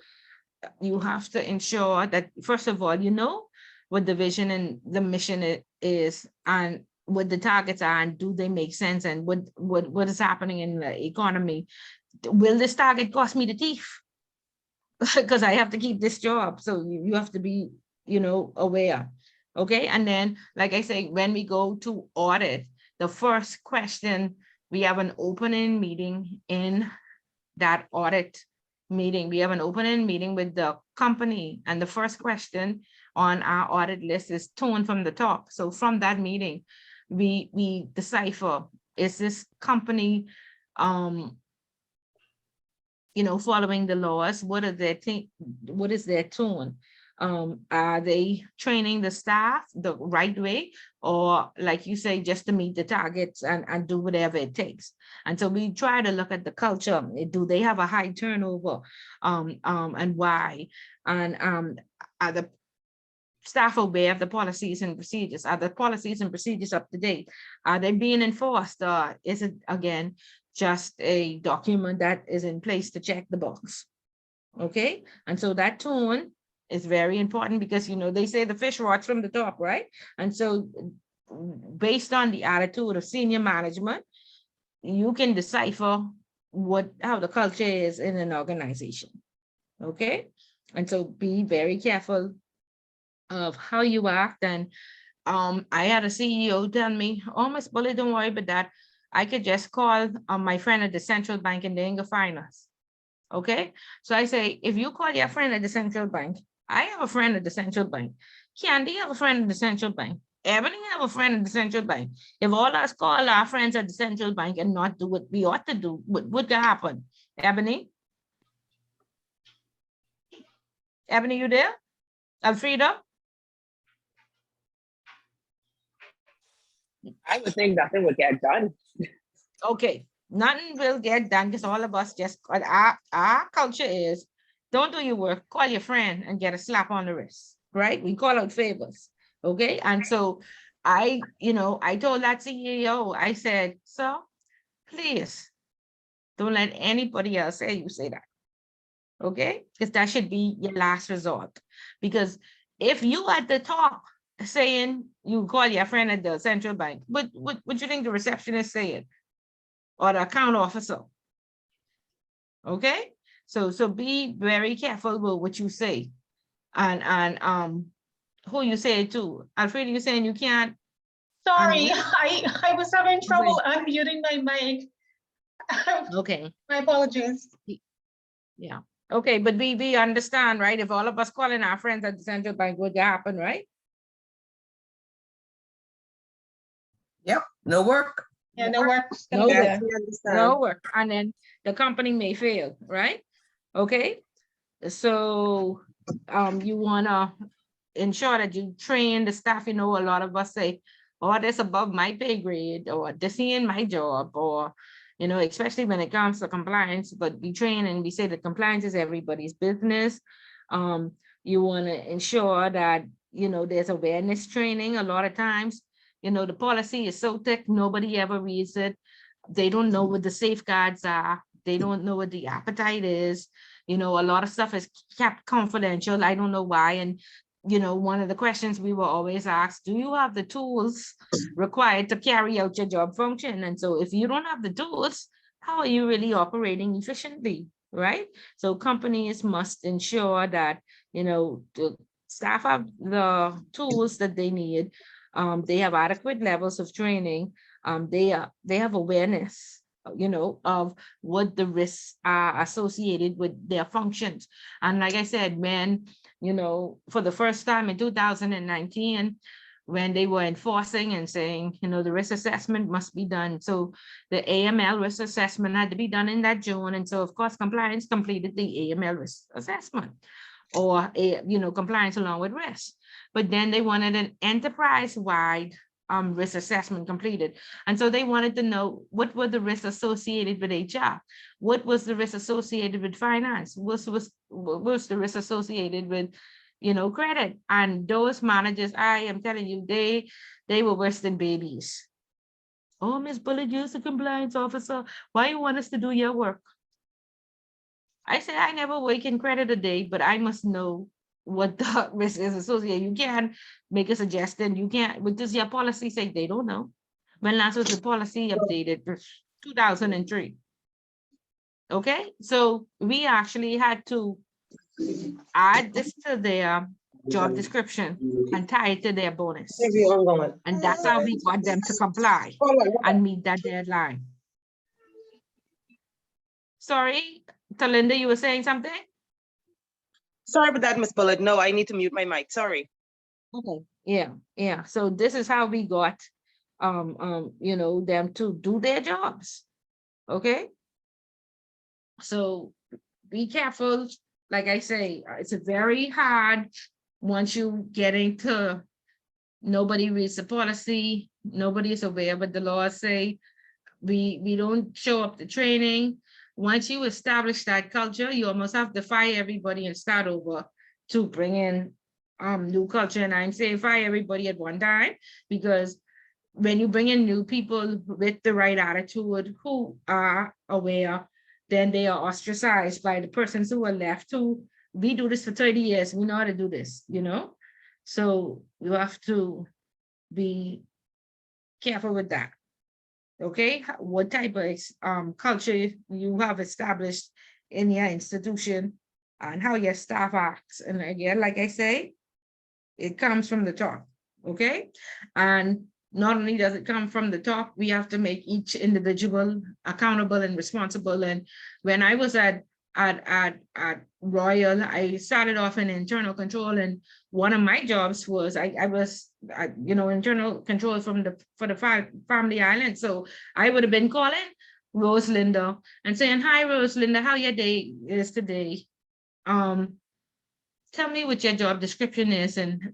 you have to ensure that, first of all, what the vision and the mission is, and what the targets are, and do they make sense, and what is happening in the economy. Will this target cost me the teeth? Because I have to keep this job. So you have to be, aware. Okay. And then, like I say, when we go to audit, the first question, we have an opening meeting in that audit meeting. We have an opening meeting with the company. And the first question on our audit list is tone from the top. So from that meeting, we decipher, is this company, following the laws? What is their tone? Are they training the staff the right way, or, like you say, just to meet the targets and do whatever it takes? And so we try to look at the culture. Do they have a high turnover, and why? And are the staff aware of the policies and procedures? Are the policies and procedures up to date? Are they being enforced? Is it, again, just a document that is in place to check the box? Okay. And so that tone is very important, because, they say the fish rots from the top, right? And so based on the attitude of senior management, you can decipher how the culture is in an organization. Okay. And so be very careful of how you act. And I had a CEO tell me, "Oh, Ms. Bullitt, don't worry about that. I could just call my friend at the central bank and they ain't gonna find us." Okay. So I say, if you call your friend at the central bank, I have a friend at the central bank. Candy have a friend at the central bank. Ebony have a friend at the central bank. If all us call our friends at the central bank and not do what we ought to do, what could happen? Ebony? Ebony, you there? Alfreda? I would think nothing would get done. Okay, nothing will get done, because all of us just, our culture is, don't do your work, call your friend and get a slap on the wrist, right? We call out favors, okay? And so I told that CEO, I said, "So please don't let anybody else say you say that," okay? Because that should be your last resort. Because if you at the top saying you call your friend at the central bank, what you think the receptionist saying? or the account officer. Okay, so be very careful with what you say, and who you say it to. Alfred, you saying you can't? Sorry, I was having trouble unmuting my mic. Okay. My apologies. Yeah. Okay, but we understand, right? If all of us calling our friends at the central bank, would that happen, right? Yep, no work. Yeah, no work. No work. Yeah. No work. And then the company may fail, right? Okay. So you wanna ensure that you train the staff. You know, a lot of us say, oh, that's above my pay grade, or this ain't my job, or, you know, especially when it comes to compliance, but we train and we say that compliance is everybody's business. You want to ensure that, you know, there's awareness training. A lot of times, you know, the policy is so thick, nobody ever reads it. They don't know what the safeguards are. They don't know what the appetite is. You know, a lot of stuff is kept confidential. I don't know why. And, you know, one of the questions we were always asked, do you have the tools required to carry out your job function? And so if you don't have the tools, how are you really operating efficiently, right? So companies must ensure that, you know, the staff have the tools that they need. They have adequate levels of training. They have awareness, you know, of what the risks are associated with their functions. And like I said, when, you know, for the first time in 2019, when they were enforcing and saying, you know, the risk assessment must be done. So the AML risk assessment had to be done in that June. And so of course, compliance completed the AML risk assessment, or you know, compliance along with risk. But then they wanted an enterprise-wide risk assessment completed. And so they wanted to know what were the risks associated with HR? What was the risk associated with finance? What was the risk associated with, you know, credit? And those managers, I am telling you, they were worse than babies. Oh, Ms. Bullitt, you're the compliance officer. Why you want us to do your work? I said, I never work in credit a day, but I must know what the risk is associated. You can't make a suggestion. You can't, what does your policy say? They don't know. When last was the policy updated? 2003. Okay, so we actually had to add this to their job description and tie it to their bonus. And that's how we got them to comply and meet that deadline. Sorry, Talinda, you were saying something? Sorry about that, Ms. Bullitt. No, I need to mute my mic. Sorry. Okay. Yeah. So this is how we got, you know, them to do their jobs. Okay. So be careful. Like I say, it's a very hard once you get into, nobody reads the policy, nobody is aware what the laws say. We don't show up to training. Once you establish that culture, you almost have to fire everybody and start over to bring in new culture. And I'm saying fire everybody at one time, because when you bring in new people with the right attitude, who are aware, then they are ostracized by the persons who are left, who, we do this for 30 years, we know how to do this, you know? So you have to be careful with that. Okay, what type of culture you have established in your institution and how your staff acts. And again, like I say, it comes from the top. Okay, and not only does it come from the top, we have to make each individual accountable and responsible. And when I was at Royal, I started off in internal control, and one of my jobs was I was you know, internal control for the Family Island. So I would have been calling Rosalinda and saying, hi Rosalinda, how your day is today? Tell me what your job description is, and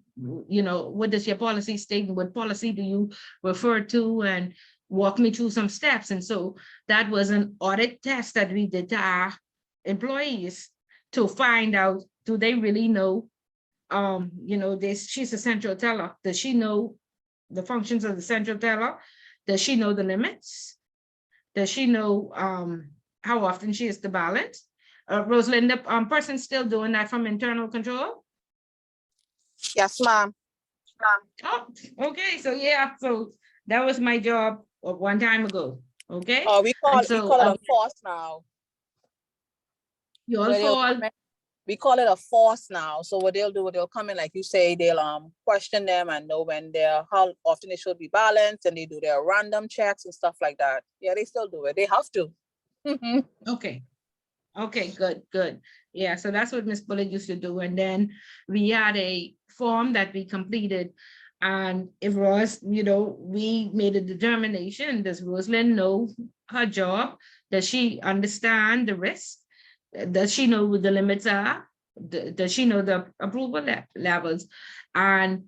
you know, what does your policy state, and what policy do you refer to, and walk me through some steps. And so that was an audit test that we did to our employees to find out, do they really know, you know, she's a central teller. Does she know the functions of the central teller? Does she know the limits? Does she know how often she is to balance? Rosalinda, person still doing that from internal control? Yes, ma'am. Oh, okay, so yeah, so that was my job one time ago. Okay. We call it a force now. You all fall. We call it a force now. So what they'll do, they'll come in, like you say, they'll question them and know when how often they should be balanced, and they do their random checks and stuff like that. Yeah, they still do it. They have to. Okay. Okay, good. Yeah, so that's what Ms. Bullitt used to do. And then we had a form that we completed. And if Rose, we made a determination, does Rosalind know her job? Does she understand the risk? Does she know what the limits are? Does she know the approval levels? And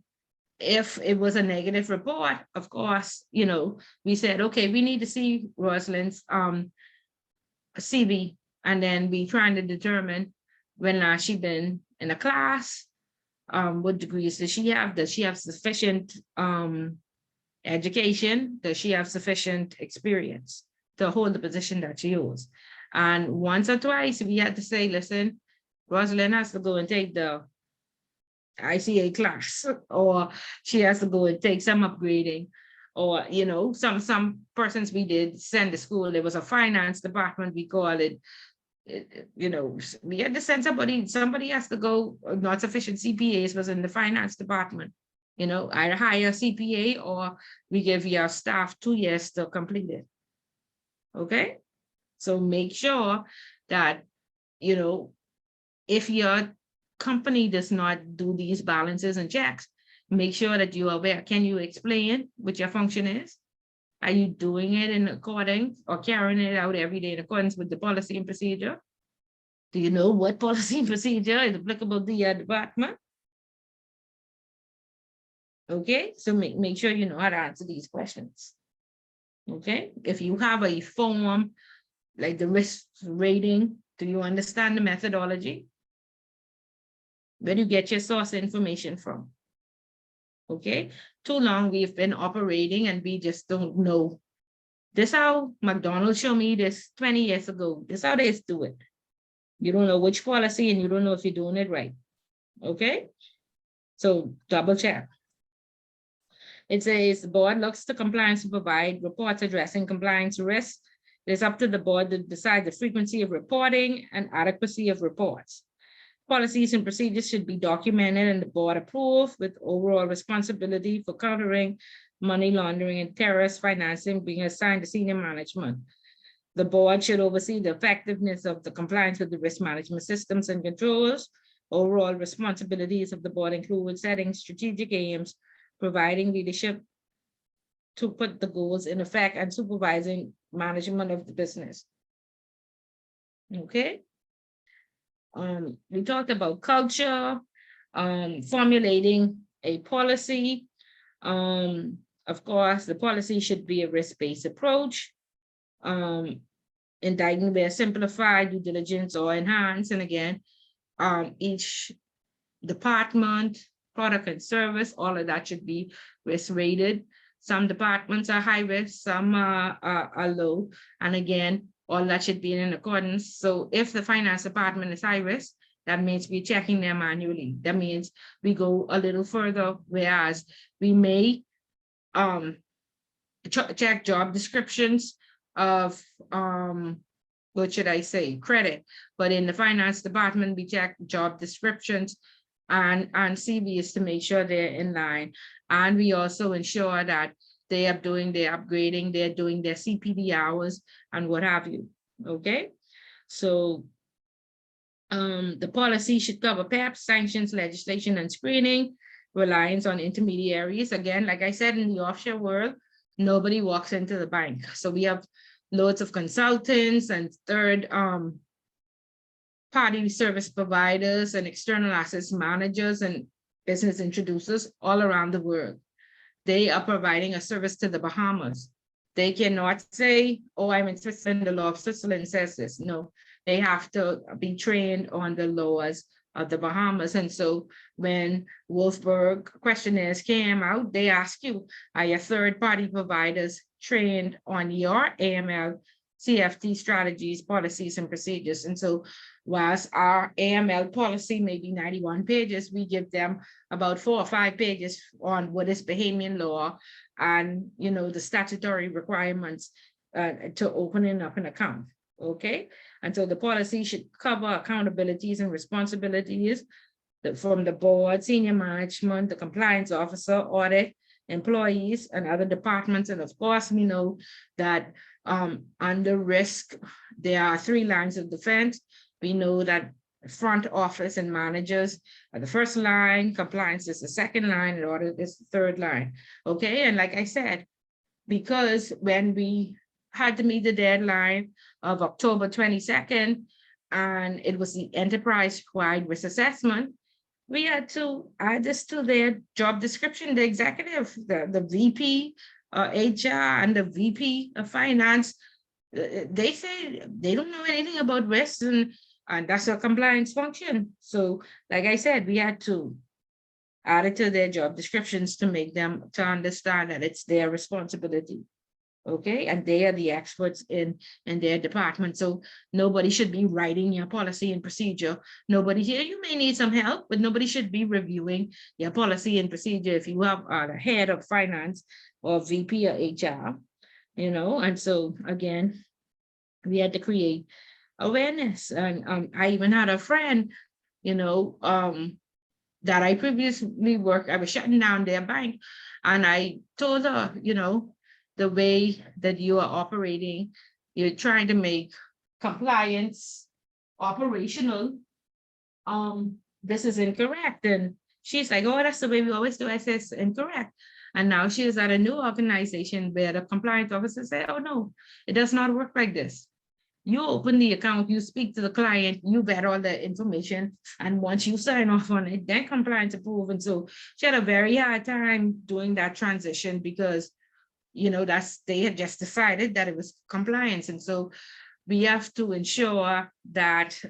if it was a negative report, of course, we said, okay, we need to see Rosalind's CV, and then we trying to determine when last she been in a class, what degrees does she have? Does she have sufficient education? Does she have sufficient experience to hold the position that she holds? And once or twice we had to say, listen, Rosalind has to go and take the ICA class, or she has to go and take some upgrading, or some persons we did send to school. There was a finance department, we call it. We had to send somebody has to go. Not sufficient CPAs was in the finance department. Either hire a CPA or we give your staff 2 years to complete it. Okay, so make sure that if your company does not do these balances and checks, make sure that you are aware. Can you explain what your function is? Are you doing it in accordance or carrying it out every day in accordance with the policy and procedure? Do you know what policy and procedure is applicable to your department? Okay, so make sure you know how to answer these questions. Okay, if you have a form like the risk rating, do you understand the methodology? Where do you get your source information from? Okay, too long we've been operating and we just don't know. This how McDonald's showed me this 20 years ago. This how they do it. You don't know which policy and you don't know if you're doing it right. Okay, so double check. It says the board looks to compliance to provide reports addressing compliance risks. It is up to the board to decide the frequency of reporting and adequacy of reports. Policies and procedures should be documented and the board approved, with overall responsibility for countering money laundering and terrorist financing being assigned to senior management. The board should oversee the effectiveness of the compliance with the risk management systems and controls. Overall responsibilities of the board include setting strategic aims, providing leadership to put the goals in effect, and supervising management of the business. Okay. We talked about culture, formulating a policy. Of course, the policy should be a risk-based approach. Indicting where simplified, due diligence, or enhance. And again, each department, product and service, all of that should be risk rated. Some departments are high risk, some are low. And again, all that should be in accordance. So if the finance department is high risk, that means we're checking them annually. That means we go a little further, whereas we may check job descriptions of, what should I say, credit. But in the finance department, we check job descriptions and CVs to make sure they're in line. And we also ensure that they are doing their upgrading, they're doing their CPD hours and what have you. Okay, so the policy should cover PEPs, sanctions, legislation, and screening, reliance on intermediaries. Again, like I said, in the offshore world, nobody walks into the bank. So we have loads of consultants and third party service providers and external assets managers and business introducers all around the world. They are providing a service to the Bahamas. They cannot say, oh, I'm in Switzerland, the law of Switzerland says this. No, they have to be trained on the laws of the Bahamas. And so when Wolfberg questionnaires came out, they ask you, are your third-party providers trained on your AML, CFT strategies, policies, and procedures? And so whilst our AML policy may be 91 pages, we give them about 4 or 5 pages on what is Bahamian law and, the statutory requirements to opening up an account. Okay, and so the policy should cover accountabilities and responsibilities from the board, senior management, the compliance officer, audit, employees, and other departments. And of course, we know that under risk, there are 3 lines of defense. We know that front office and managers are the first line, compliance is the second line, and audit is the third line. Okay, and like I said, because when we had to meet the deadline of October 22nd, and it was the enterprise-wide risk assessment, we had to add this to their job description, the executive, the VP HR and the VP of finance. They say they don't know anything about risks, and that's a compliance function. So like I said, we had to add it to their job descriptions to make them to understand that it's their responsibility. Okay, and they are the experts in their department. So nobody should be writing your policy and procedure. Nobody here, you may need some help, but nobody should be reviewing your policy and procedure if you have the head of finance or VP or HR, you know. And so again, we had to create awareness. And I even had a friend, you know, that I previously worked, I was shutting down their bank, and I told her, you know, the way that you are operating, you're trying to make compliance operational. This is incorrect. And she's like, oh, that's the way we always do. I said, it's incorrect. And now she is at a new organization where the compliance officer said, oh, no, it does not work like this. You open the account, you speak to the client, you vet all the information, and once you sign off on it, then compliance approve. And so she had a very hard time doing that transition because, you know, they had just decided that it was compliance. And so we have to ensure that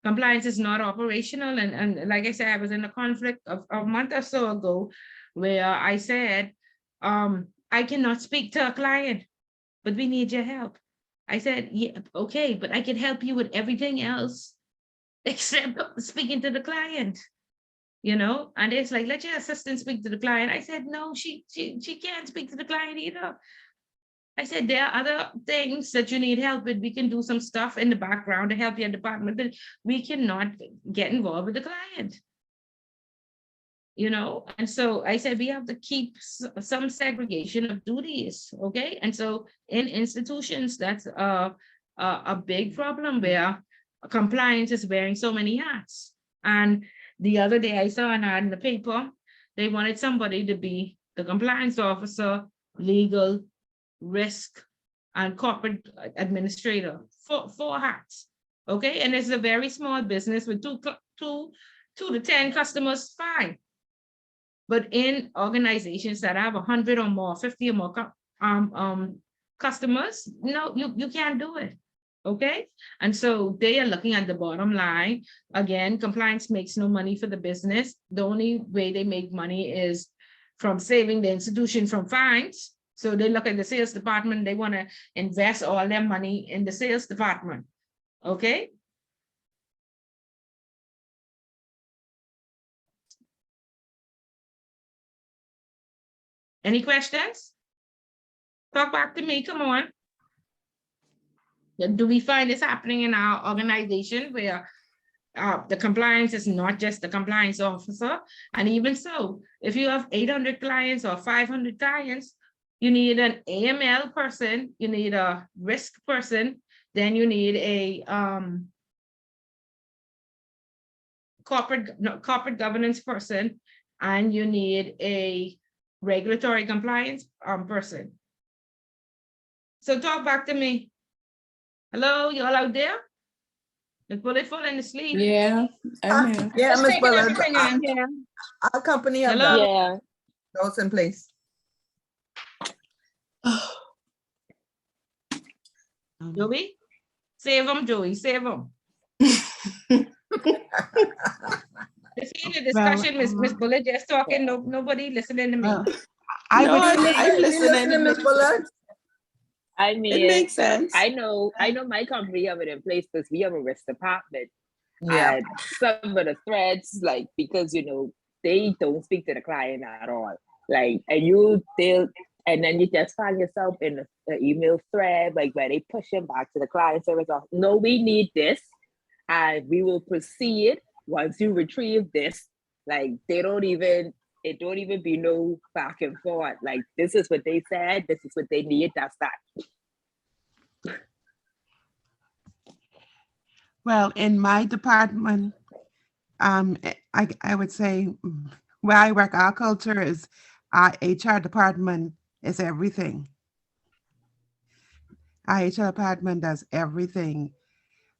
compliance is not operational. And like I said, I was in a conflict of a month or so ago where I said, I cannot speak to a client, but we need your help. I said, yeah, okay, but I can help you with everything else except speaking to the client. You know, and it's like, let your assistant speak to the client. I said, no, she can't speak to the client either. I said, there are other things that you need help with. We can do some stuff in the background to help your department, but we cannot get involved with the client. You know, and so I said, we have to keep some segregation of duties, okay? And so in institutions, that's a big problem where compliance is wearing so many hats. And the other day I saw an ad in the paper, they wanted somebody to be the compliance officer, legal, risk, and corporate administrator, four hats, okay? And it's a very small business with two to 10 customers, fine. But in organizations that have 100 or more, 50 or more customers, no, you can't do it. Okay, and so they are looking at the bottom line. Again, compliance makes no money for the business. The only way they make money is from saving the institution from fines. So they look at the sales department, they want to invest all their money in the sales department. Okay. Any questions? Talk back to me, come on. Do we find this happening in our organization where the compliance is not just the compliance officer? And even so, if you have 800 clients or 500 clients, you need an AML person, you need a risk person, then you need a corporate governance person, and you need a regulatory compliance person. So talk back to me. Hello, you all out there? Miss Bullet falling asleep. Yeah, I'm here. Yeah, Just Miss taking Bullet. everything in here. Our company have Hello? that. Those in place. Joey? Save them, Joey, save them. See the discussion, Miss Bullet just talking, nobody listening to me. I'm listening. Miss Bullet. I mean, it makes sense. I know my company have it in place because we have a risk department. Yeah. And some of the threats, like, because, you know, they don't speak to the client at all. Like, and And then you just find yourself in the email thread, like where they push it back to the client service office. No, we need this, and we will proceed once you retrieve this. Like it don't even be no back and forth. Like this is what they said, this is what they need, that's that. Well, in my department, I would say where I work, our culture is our HR department is everything. Our HR department does everything,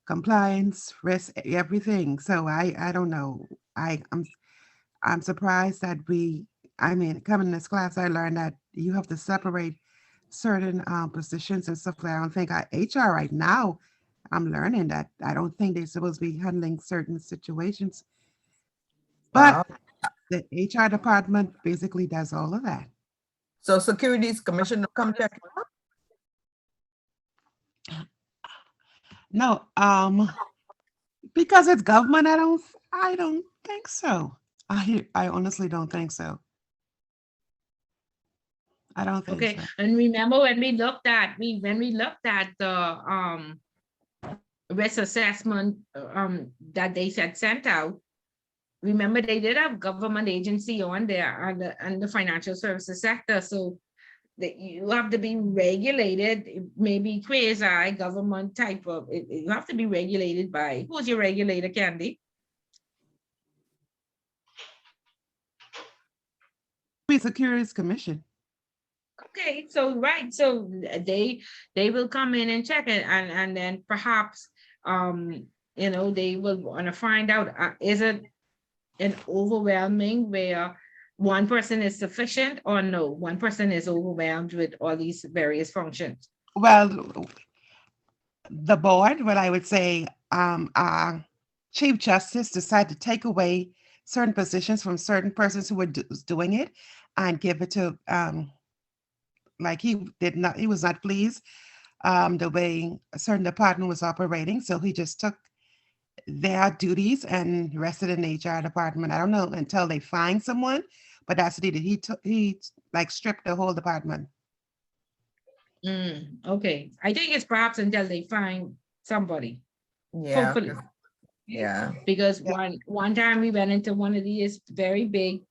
compliance, risk, everything. So I don't know. I'm surprised that coming in this class, I learned that you have to separate certain positions and stuff. I don't think HR right now, I'm learning that I don't think they're supposed to be handling certain situations. But the HR department basically does all of that. So Securities Commission will come check? No, because it's government, I don't think so. I honestly don't think so. I don't think so. And remember when we looked at the risk assessment that they sent out, remember they did have government agency on there and the financial services sector. So that you have to be regulated, maybe quasi government type of, you have to be regulated by, who's your regulator, Candy? Securities Commission. Okay, so right, so they will come in and check it, and then perhaps they will want to find out, is it an overwhelming where one person is sufficient, or no, one person is overwhelmed with all these various functions? Well, the board, what I would say, our Chief Justice decided to take away certain positions from certain persons who were doing it and give it to, like he was not pleased the way a certain department was operating. So he just took their duties and rested in the HR department. I don't know until they find someone, but that's what he did. He like stripped the whole department. Okay, I think it's perhaps until they find somebody. Yeah. Hopefully. Yeah. Because one time we went into one of these very big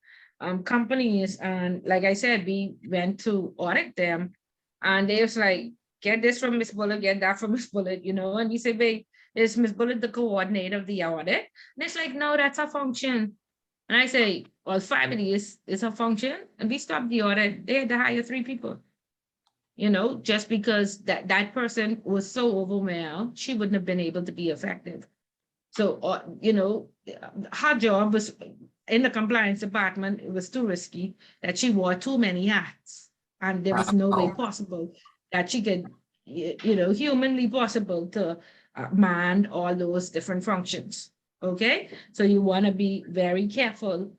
companies, and like I said, we went to audit them, and they was like, get this from Miss Bullet, get that from Miss Bullet, and we said, wait, is Miss Bullet the coordinator of the audit? And it's like, no, that's a function. And I say, well, 5 of these is a function, and we stopped the audit. They had to hire 3 people, just because that person was so overwhelmed, she wouldn't have been able to be effective. So, her job was in the compliance department. It was too risky, that she wore too many hats, and there was no way possible that she could, humanly possible to man all those different functions. Okay, so you want to be very careful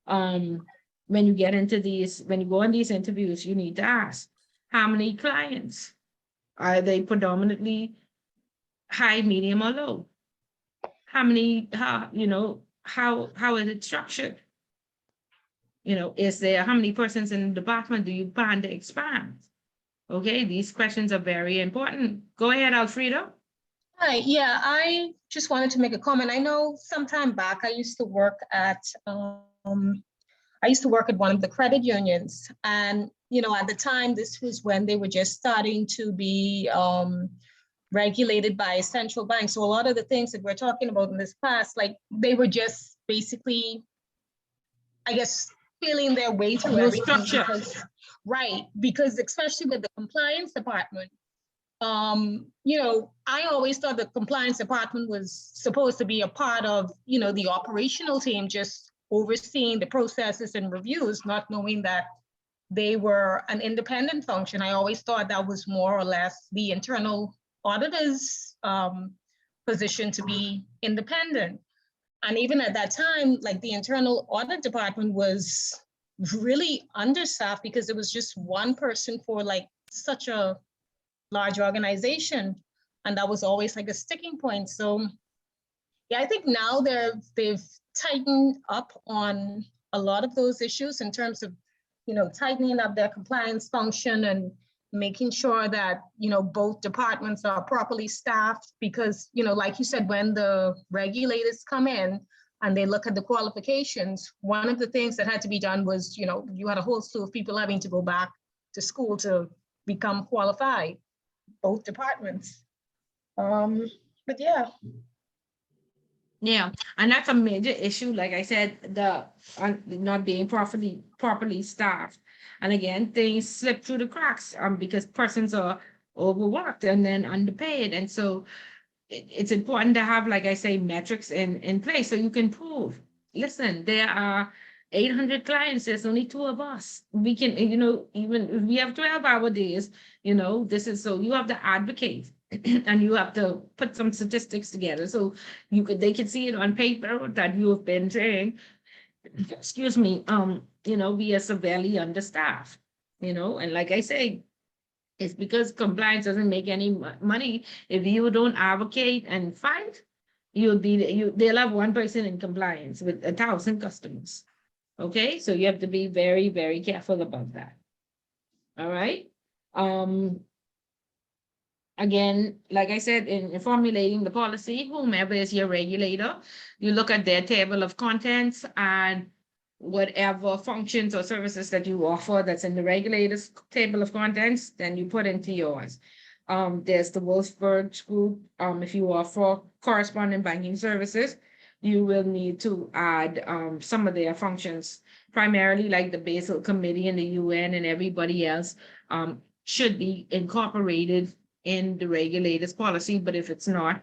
when you get into these, when you go on these interviews. You need to ask, how many clients? Are they predominantly high, medium, or low? How many, how is it structured? Is there, how many persons in the department do you plan to expand? Okay, these questions are very important. Go ahead, Alfredo. Hi, yeah, I just wanted to make a comment. I know sometime back I used to work at one of the credit unions, and at the time this was when they were just starting to be regulated by central banks. So a lot of the things that we're talking about in this class, like they were just basically, I guess, feeling their way through everything. Because especially with the compliance department, I always thought the compliance department was supposed to be a part of, the operational team, just overseeing the processes and reviews, not knowing that they were an independent function. I always thought that was more or less the internal auditor's position, to be independent. And even at that time, like the internal audit department was really understaffed because it was just one person for like such a large organization. And that was always like a sticking point. So yeah, I think now they've tightened up on a lot of those issues in terms of tightening up their compliance function and making sure that, both departments are properly staffed because, like you said, when the regulators come in and they look at the qualifications, one of the things that had to be done was, you had a whole slew of people having to go back to school to become qualified, both departments. But yeah. Yeah, and that's a major issue. Like I said, the not being properly staffed, and again, things slip through the cracks because persons are overworked and then underpaid, and so it's important to have, like I say, metrics in place so you can prove. Listen, there are 800 clients. There's only 2 of us. We can, even if we have 12-hour days, this is so you have to advocate. And you have to put some statistics together so they can see it on paper that you have been saying, excuse me, we are severely understaffed, and like I say, it's because compliance doesn't make any money. If you don't advocate and fight, they'll have 1 person in compliance with 1,000 customers. Okay, so you have to be very, very careful about that. All right. Again, like I said, in formulating the policy, whomever is your regulator, you look at their table of contents and whatever functions or services that you offer that's in the regulator's table of contents, then you put into yours. There's the Wolfsburg group. If you offer correspondent banking services, you will need to add some of their functions, primarily like the Basel Committee and the UN and everybody else should be incorporated in the regulator's policy, but if it's not,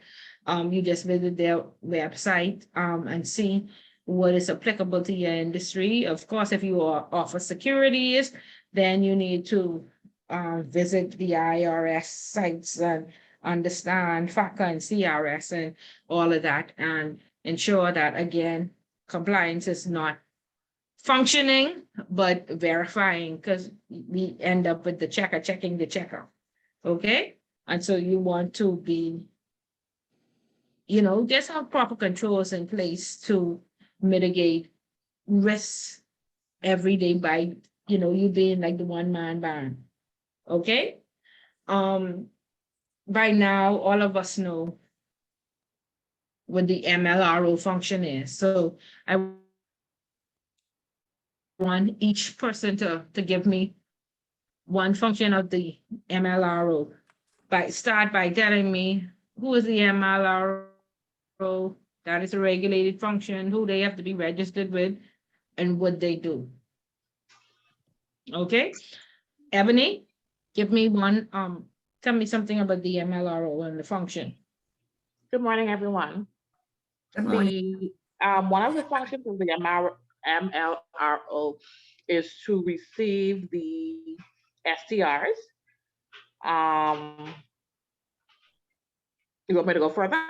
you just visit their website and see what is applicable to your industry. Of course, if you offer securities, then you need to visit the IRS sites and understand FACA and CRS and all of that and ensure that, again, compliance is not functioning, but verifying, because we end up with the checker checking the checker. Okay? And so you want to be, just have proper controls in place to mitigate risks every day by, you being like the one-man band. Okay? By now, all of us know what the MLRO function is. So I want each person to give me one function of the MLRO. Start by telling me who is the MLRO, that is a regulated function, who they have to be registered with, and what they do. Okay, Ebony, give me one, tell me something about the MLRO and the function. Good morning, everyone. Good morning. One of the functions of the MLRO is to receive the STRs. You want me to go further?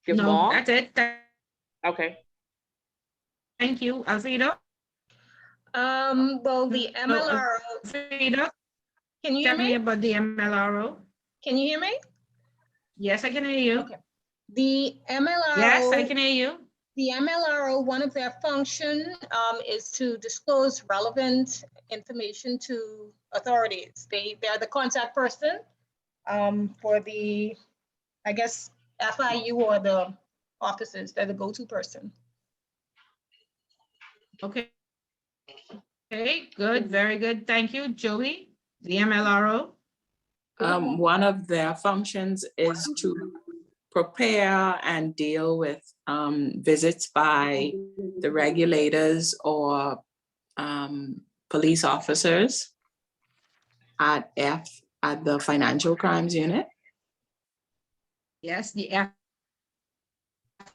Give No, more? that's it. Okay. Thank you, Alfredo. Well, the MLRO. Alfredo, Can you hear tell me me? about the MLRO. Can you hear me? Yes, I can hear you. Okay. The MLRO. Yes, I can hear you. The MLRO, one of their functions is to disclose relevant information to authorities. They're the contact person for the, I guess, FIU or the offices. They're the go-to person. Okay. Okay, good, very good. Thank you, Joey. The MLRO. One of their functions is to prepare and deal with visits by the regulators or police officers at the Financial Crimes Unit. Yes, the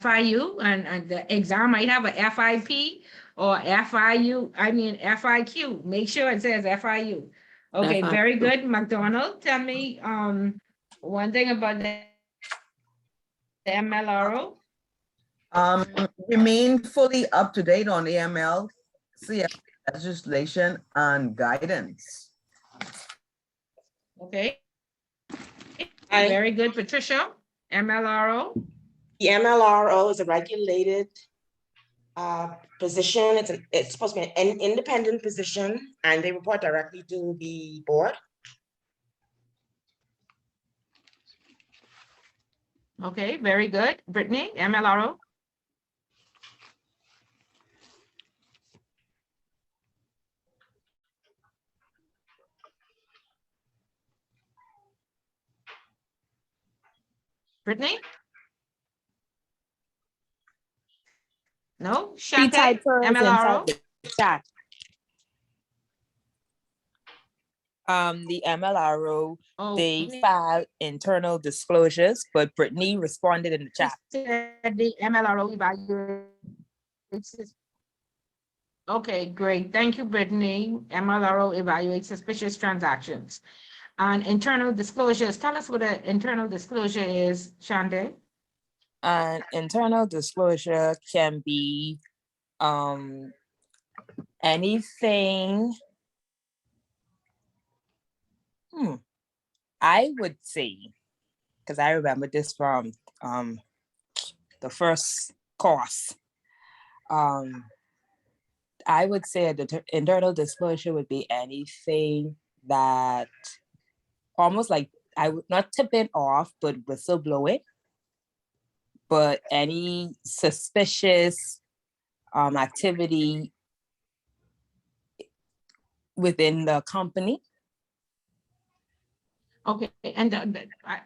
FIU, and the exam might have a FIP or FIU, FIQ. Make sure it says FIU. Okay, FIU. Very good. McDonald, tell me one thing about the MLRO. Remain fully up to date on AML, legislation and guidance. Okay. Hi. Very good, Patricia. MLRO. The MLRO is a regulated position. It's supposed to be an independent position, and they report directly to the board. Okay, very good. Brittany, MLRO. Brittany? No? She Shante, typed hers MLRO? inside the chat. The MLRO, they filed internal disclosures, but Brittany responded in the chat. The MLRO evaluates. Okay, great. Thank you, Brittany. MLRO evaluates suspicious transactions. And internal disclosures, tell us what an internal disclosure is, Shante. An internal disclosure can be anything. I would say, because I remember this from the first course. I would say the internal disclosure would be anything that almost like, I would not tip it off, but whistleblowing. But any suspicious activity within the company. Okay, and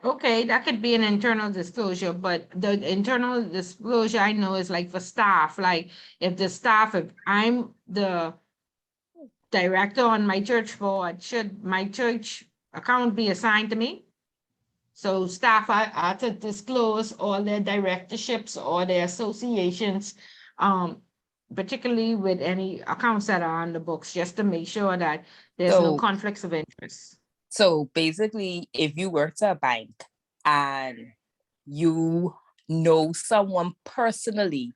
okay, that could be an internal disclosure, but the internal disclosure I know is like for staff, like if I'm the director on my church board, should my church account be assigned to me? So staff are to disclose all their directorships or their associations, particularly with any accounts that are on the books, just to make sure that there's no conflicts of interest. So basically, if you work at a bank and you know someone personally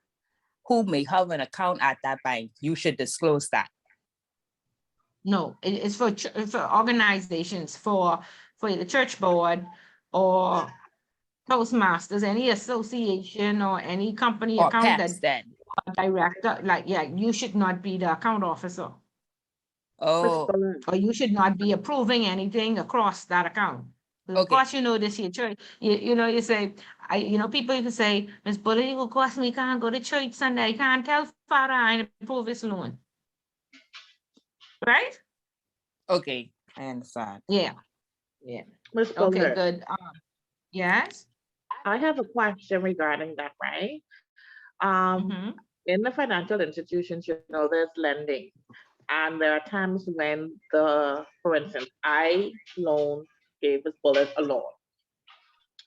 who may have an account at that bank, you should disclose that. No, it's for organizations, for the church board or Toastmasters, any association or any company or account PEPs, that director, like, yeah, you should not be the account officer. Oh, or you should not be approving anything across that account. Of okay. course, you know this your church. You say, people even say, Ms. Bullet, of course, we can't go to church Sunday. I can't tell Father I approve his loan. Right? Okay, I understand. Yeah. Yeah. Ms. Okay, Bullet, good. Yes. I have a question regarding that, right? In the financial institutions, there's lending. And there are times when for instance, I gave Ms. Bullet a loan.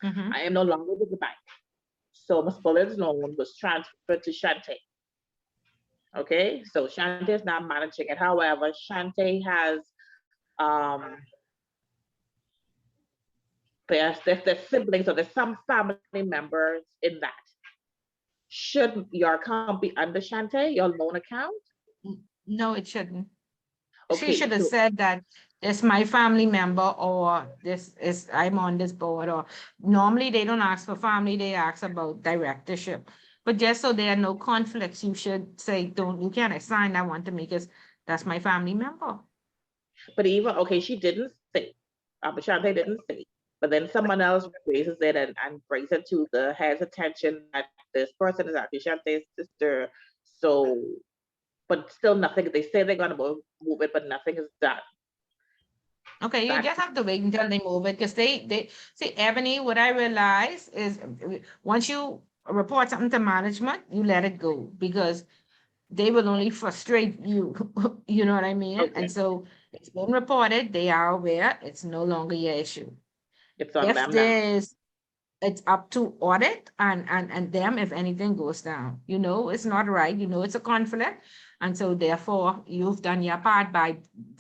I am no longer with the bank. So Ms. Bullet's loan was transferred to Shante. Okay, so Shante is not managing it. However, Shante has there's siblings or there's some family members in that. Should your account be under Shante, your loan account? No, it shouldn't. Okay, she should have said that it's my family member or I'm on this board, or normally they don't ask for family, they ask about directorship. But just so there are no conflicts, you should say, you can't assign that one to me because that's my family member. But even, okay, she didn't say, Shante didn't say, but then someone else raises it and brings it to the head's attention that this person is actually Shante's sister. So, but still nothing, they say they're gonna move it, but nothing is done. Okay, you just have to wait until they move it, because they see, Ebony, what I realize is once you report something to management, you let it go, because they will only frustrate you. You know what I mean? Okay. And so it's been reported, they are aware, it's no longer your issue. It's on them now. It's up to audit and them if anything goes down. It's not right, it's a conflict. And so therefore you've done your part by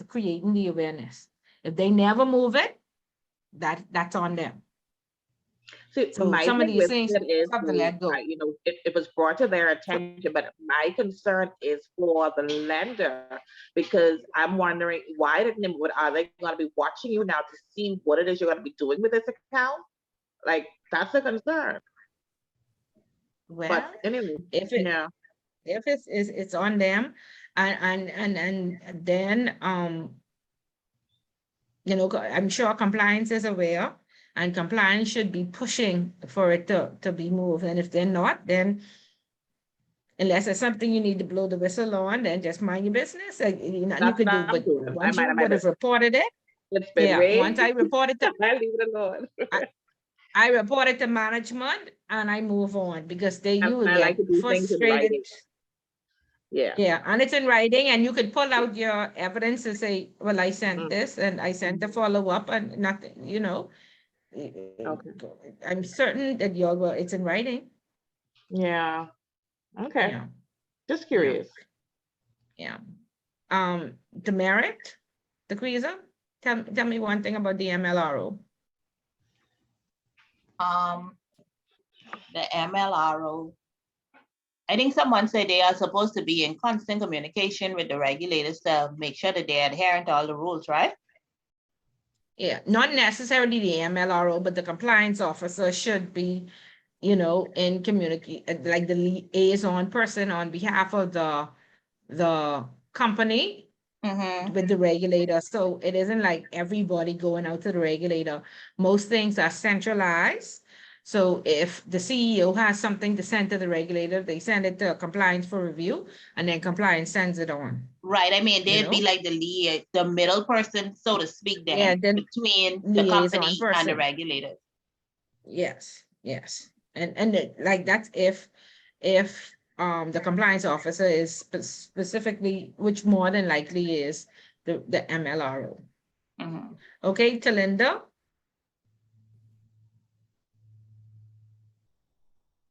creating the awareness. If they never move it, that's on them. So some of these things have to let go. It was brought to their attention, but my concern is for the lender, because I'm wondering why are they going to be watching you now to see what it is you're going to be doing with this account? Like, that's a concern. Well, but anyway, if it's on them, and then you know, I'm sure compliance is aware, and compliance should be pushing for it to be moved. And if they're not, then unless it's something you need to blow the whistle on, then just mind your business. You know, you That's could do, not but doing. I once you mind my would have business. reported it, It's been yeah, way. once I reported to I leave it alone. I report it to management and I move on, because they usually I like get to do things in frustrated. writing. Yeah. Yeah, and it's in writing, and you could pull out your evidence and say, well, I sent this and I sent the follow-up and nothing, you know. Okay. I'm certain that you'll, well, it's in writing. Yeah. Okay. Yeah. Just curious. Yeah. Demerit, Decreaser, tell me one thing about the MLRO. The MLRO, I think someone said they are supposed to be in constant communication with the regulators to make sure that they're adherent to all the rules, right? Yeah, not necessarily the MLRO, but the compliance officer should be, you know, in communicate, like the liaison person on behalf of the company with the regulator. So it isn't like everybody going out to the regulator. Most things are centralized. So if the CEO has something to send to the regulator, they send it to compliance for review, and then compliance sends it on. Right. I mean, they'd be know? like the middle person, so to speak, then, Yeah, then between the liaison company and the person. regulators. Yes, yes. And like that's if the compliance officer is specifically, which more than likely is the MLRO. Okay, Talinda.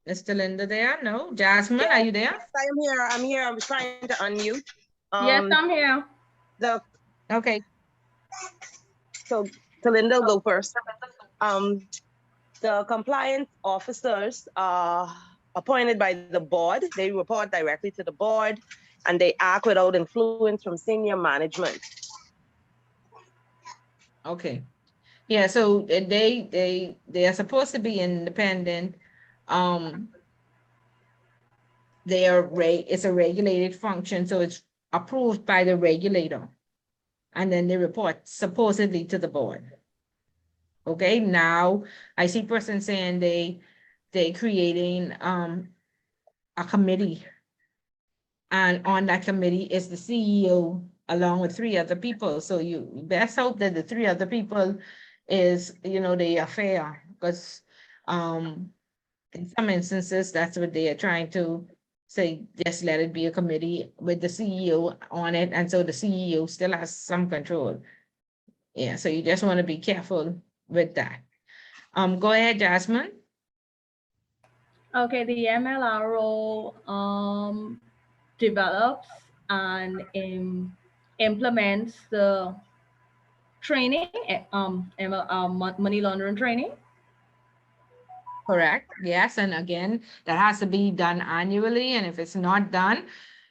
Is Talinda there? No. Jasmine, Yes, are you there? yes, I am here. I'm here. I was trying to unmute. Yes, I'm here. Okay. So Talinda will go first. The compliance officers are appointed by the board. They report directly to the board, and they act without influence from senior management. Okay. Yeah, so they are supposed to be independent. It's a regulated function, so it's approved by the regulator. And then they report supposedly to the board. Okay, now I see person saying they creating a committee. And on that committee is the CEO along with 3 other people. So you best hope that the 3 other people is, you know, they are fair, because in some instances, that's what they are trying to say, just let it be a committee with the CEO on it. And so the CEO still has some control. Yeah, so you just want to be careful with that. Go ahead, Jasmine. Okay, the MLRO develops and implements the training, money laundering training. Correct. Yes. And again, that has to be done annually. And if it's not done,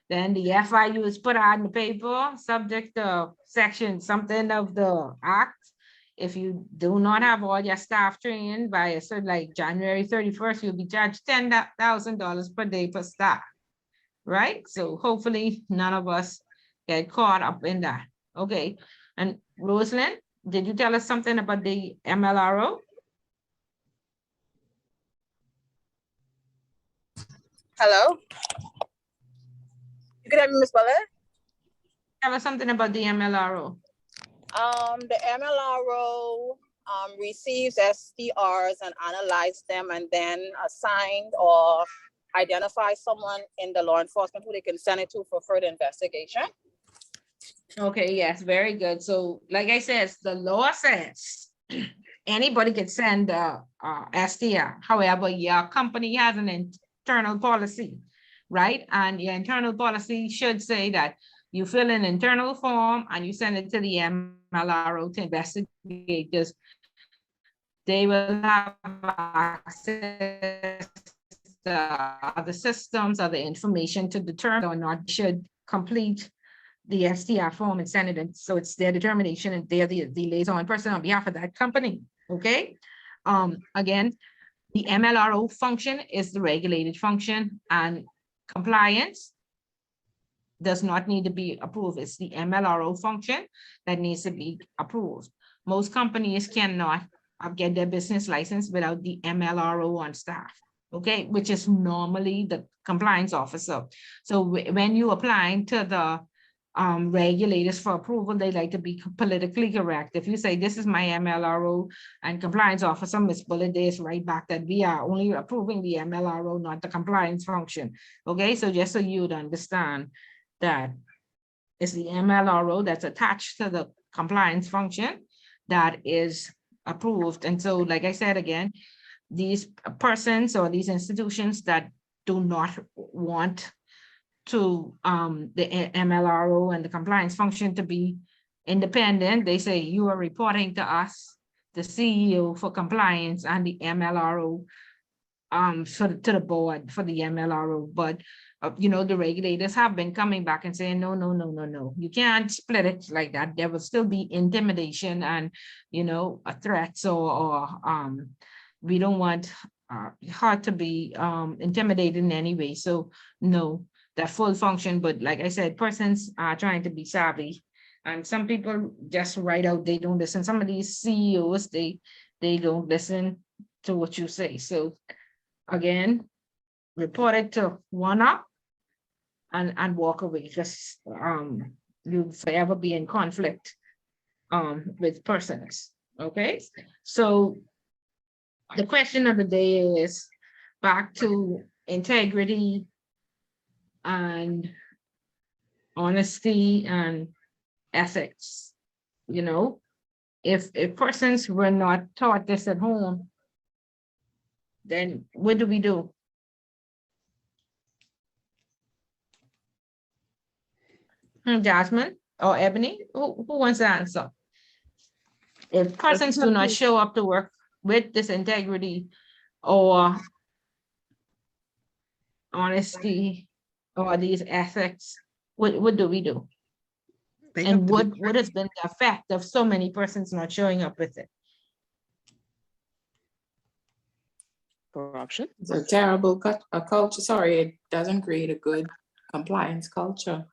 then the FIU is put out in the paper, subject to section something of the act. If you do not have all your staff trained by a certain, like January 31st, you'll be charged $10,000 per day per staff. Right? So hopefully none of us get caught up in that. Okay. And Rosalind, did you tell us something about the MLRO? Hello? You can hear me, Ms. Ballard? Tell us something about the MLRO. The MLRO receives STRs and analyzes them, and then assign or identify someone in the law enforcement who they can send it to for further investigation. Okay, yes, very good. So like I said, the law says anybody can send a STR. However, your company has an internal policy, right? And your internal policy should say that you fill an internal form and you send it to the MLRO to investigate, because they will have access to the systems or the information to determine or not should complete the STR form and send it in. So it's their determination, and they're the liaison person on behalf of that company. Okay. Again, the MLRO function is the regulated function, and compliance does not need to be approved. It's the MLRO function that needs to be approved. Most companies cannot get their business license without the MLRO on staff, okay, which is normally the compliance officer. So when you apply to the regulators for approval, they like to be politically correct. If you say, this is my MLRO and compliance officer, Ms. Bullet, is right back that we are only approving the MLRO, not the compliance function. Okay, so just so you'd understand that it's the MLRO that's attached to the compliance function that is approved. And so, like I said, again, these persons or these institutions that do not want to the MLRO and the compliance function to be independent, they say you are reporting to us, the CEO for compliance and the MLRO to the board for the MLRO. But you know, the regulators have been coming back and saying, no, you can't split it like that. There will still be intimidation and, you know, threats or we don't want her to be intimidated in any way. So no, that full function. But like I said, persons are trying to be savvy, and some people just write out, they don't listen. Some of these CEOs, they don't listen to what you say. So again, report it to one up and walk away, because you'll forever be in conflict with persons. Okay, so the question of the day is back to integrity and honesty and ethics. You know, if persons were not taught this at home, then what do we do? Jasmine or Ebony, who wants to answer? If persons do not show up to work with this integrity or honesty or these ethics, what do we do? And what has been the effect of so many persons not showing up with it? Corruption. It's a terrible culture. Sorry, it doesn't create a good compliance culture.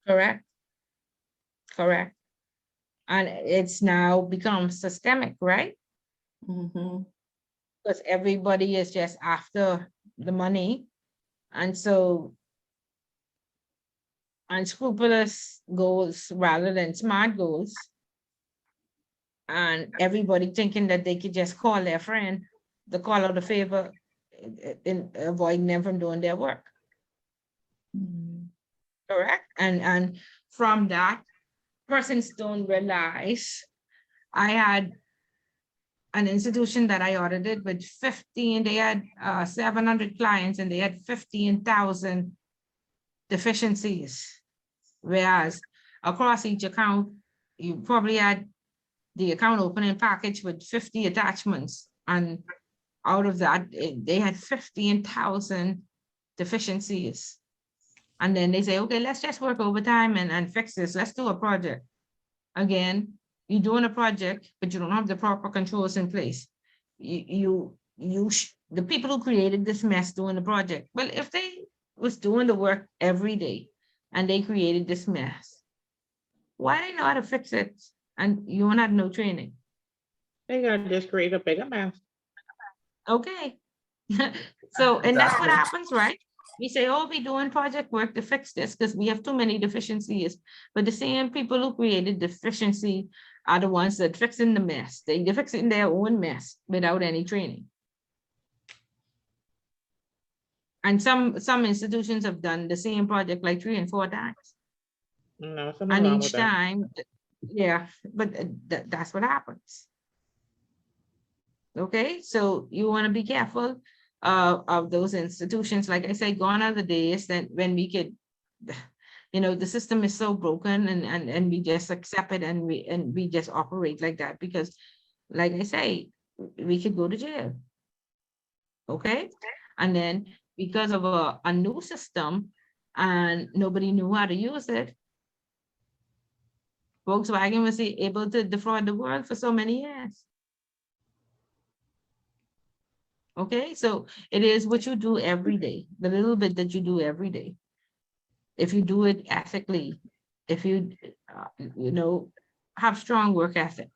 Correct. Correct. And it's now become systemic, right? Mm-hmm. Because everybody is just after the money. And so unscrupulous goals rather than smart goals. And everybody thinking that they could just call their friend, the call out of favor, and avoiding them from doing their work. Mm-hmm. Correct. And from that, persons don't realize. I had an institution that I audited with 15, they had 700 clients and they had 15,000 deficiencies. Whereas across each account, you probably had the account opening package with 50 attachments. And out of that, they had 15,000 deficiencies. And then they say, okay, let's just work overtime and fix this. Let's do a project. Again, you're doing a project, but you don't have the proper controls in place. The people who created this mess doing the project, well, if they was doing the work every day and they created this mess, why they know how to fix it and you don't have no training? They gotta just create a bigger mess. Okay. So, and that's what happens, right? We say, oh, we're doing project work to fix this because we have too many deficiencies. But the same people who created deficiency are the ones that fixing the mess. They're fixing their own mess without any training. And some institutions have done the same project like 3 and 4 times. No, and each time, yeah, but that's what happens. Okay, so you want to be careful of those institutions. Like I say, gone are the days that when we could, you know, the system is so broken and we just accept it and we just operate like that because, like I say, we could go to jail. Okay, and then because of a new system and nobody knew how to use it, Volkswagen was able to defraud the world for so many years. Okay, so it is what you do every day, the little bit that you do every day. If you do it ethically, if you, have strong work ethic,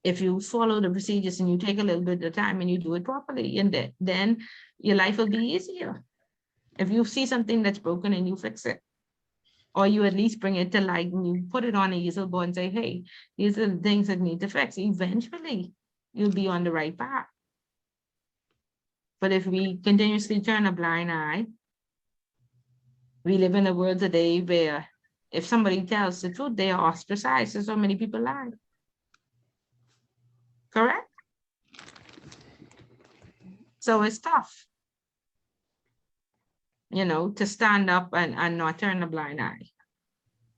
if you follow the procedures and you take a little bit of time and you do it properly, and then your life will be easier. If you see something that's broken and you fix it, or you at least bring it to light and you put it on a easel board and say, hey, these are the things that need to fix, eventually you'll be on the right path. But if we continuously turn a blind eye, we live in a world today where if somebody tells the truth, they are ostracized, so many people lie. Correct? So it's tough, to stand up and not turn a blind eye.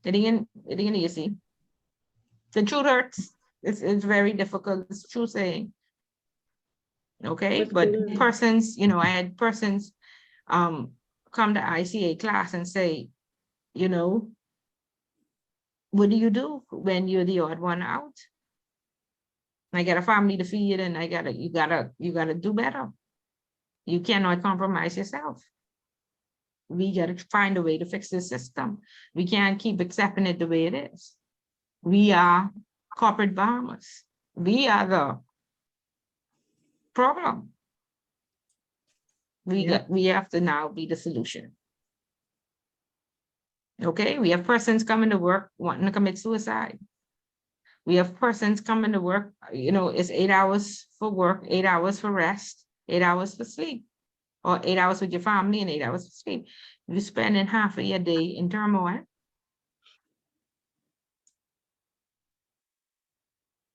It ain't easy. The truth hurts. It's very difficult. It's true saying. Okay, but persons, I had persons come to ICA class and say, what do you do when you're the odd one out? I got a family to feed and you gotta do better. You cannot compromise yourself. We gotta find a way to fix this system. We can't keep accepting it the way it is. We are corporate Bahamas. We are the problem. We have to now be the solution. Okay, we have persons coming to work wanting to commit suicide. We have persons coming to work, it's 8 hours for work, 8 hours for rest, 8 hours for sleep, or 8 hours with your family and 8 hours for sleep. You're spending half of your day in turmoil.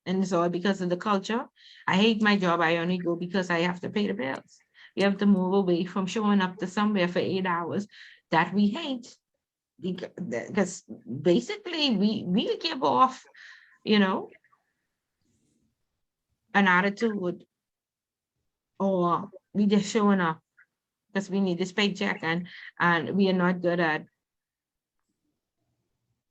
And it's all because of the culture. I hate my job. I only go because I have to pay the bills. We have to move away from showing up to somewhere for 8 hours that we hate. Because basically we give off, an attitude, or we just showing up because we need this paycheck and we are not good at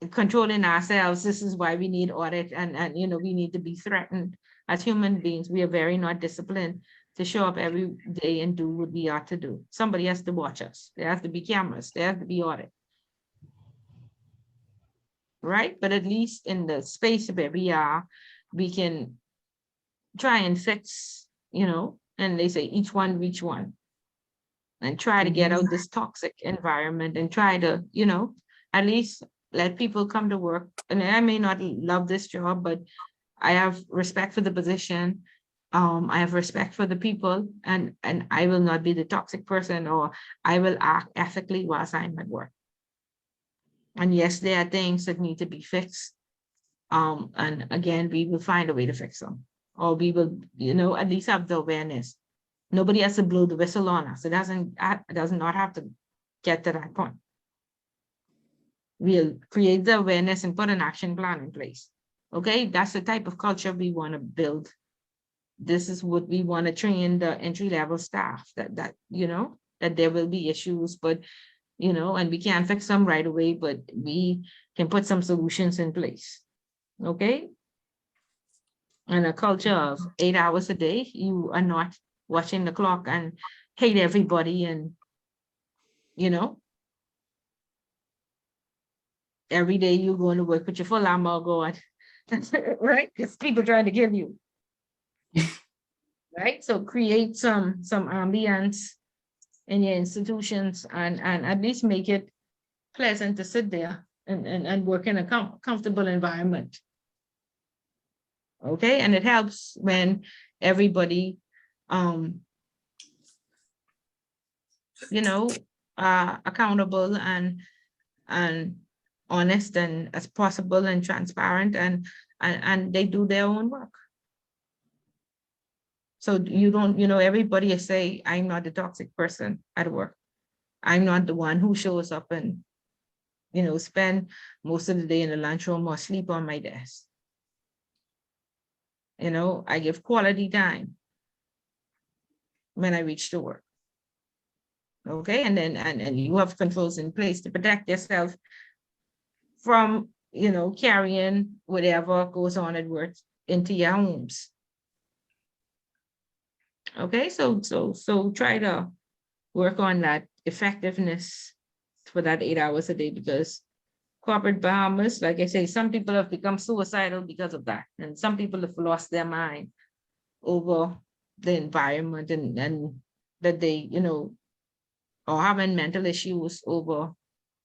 controlling ourselves. This is why we need audit and we need to be threatened. As human beings, we are very not disciplined to show up every day and do what we ought to do. Somebody has to watch us. There has to be cameras. There has to be audit. Right? But at least in the space where we are, we can try and fix, and they say each one reach one, and try to get out this toxic environment and try to, at least let people come to work. And I may not love this job, but I have respect for the position. I have respect for the people, and I will not be the toxic person, or I will act ethically whilst I'm at work. And yes, there are things that need to be fixed. And again, we will find a way to fix them, or we will, at least have the awareness. Nobody has to blow the whistle on us. It does not have to get to that point. We'll create the awareness and put an action plan in place. Okay, that's the type of culture we want to build. This is what we want to train the entry-level staff, that there will be issues, but and we can't fix them right away, but we can put some solutions in place. Okay. And a culture of 8 hours a day, you are not watching the clock and hate everybody, and every day you're going to work with your full armor going, right? Because people trying to kill you. Right? So create some ambience in your institutions and at least make it pleasant to sit there and work in a comfortable environment. Okay, and it helps when everybody accountable and honest and as possible and transparent, and they do their own work. So you don't, everybody say, I'm not the toxic person at work. I'm not the one who shows up and, spend most of the day in the lunchroom or sleep on my desk. I give quality time when I reach to work. Okay, and then and you have controls in place to protect yourself from, carrying whatever goes on at work into your homes. Okay, so try to work on that effectiveness for that 8 hours a day, because corporate Bahamas, like I say, some people have become suicidal because of that. And some people have lost their mind over the environment and that they, or having mental issues over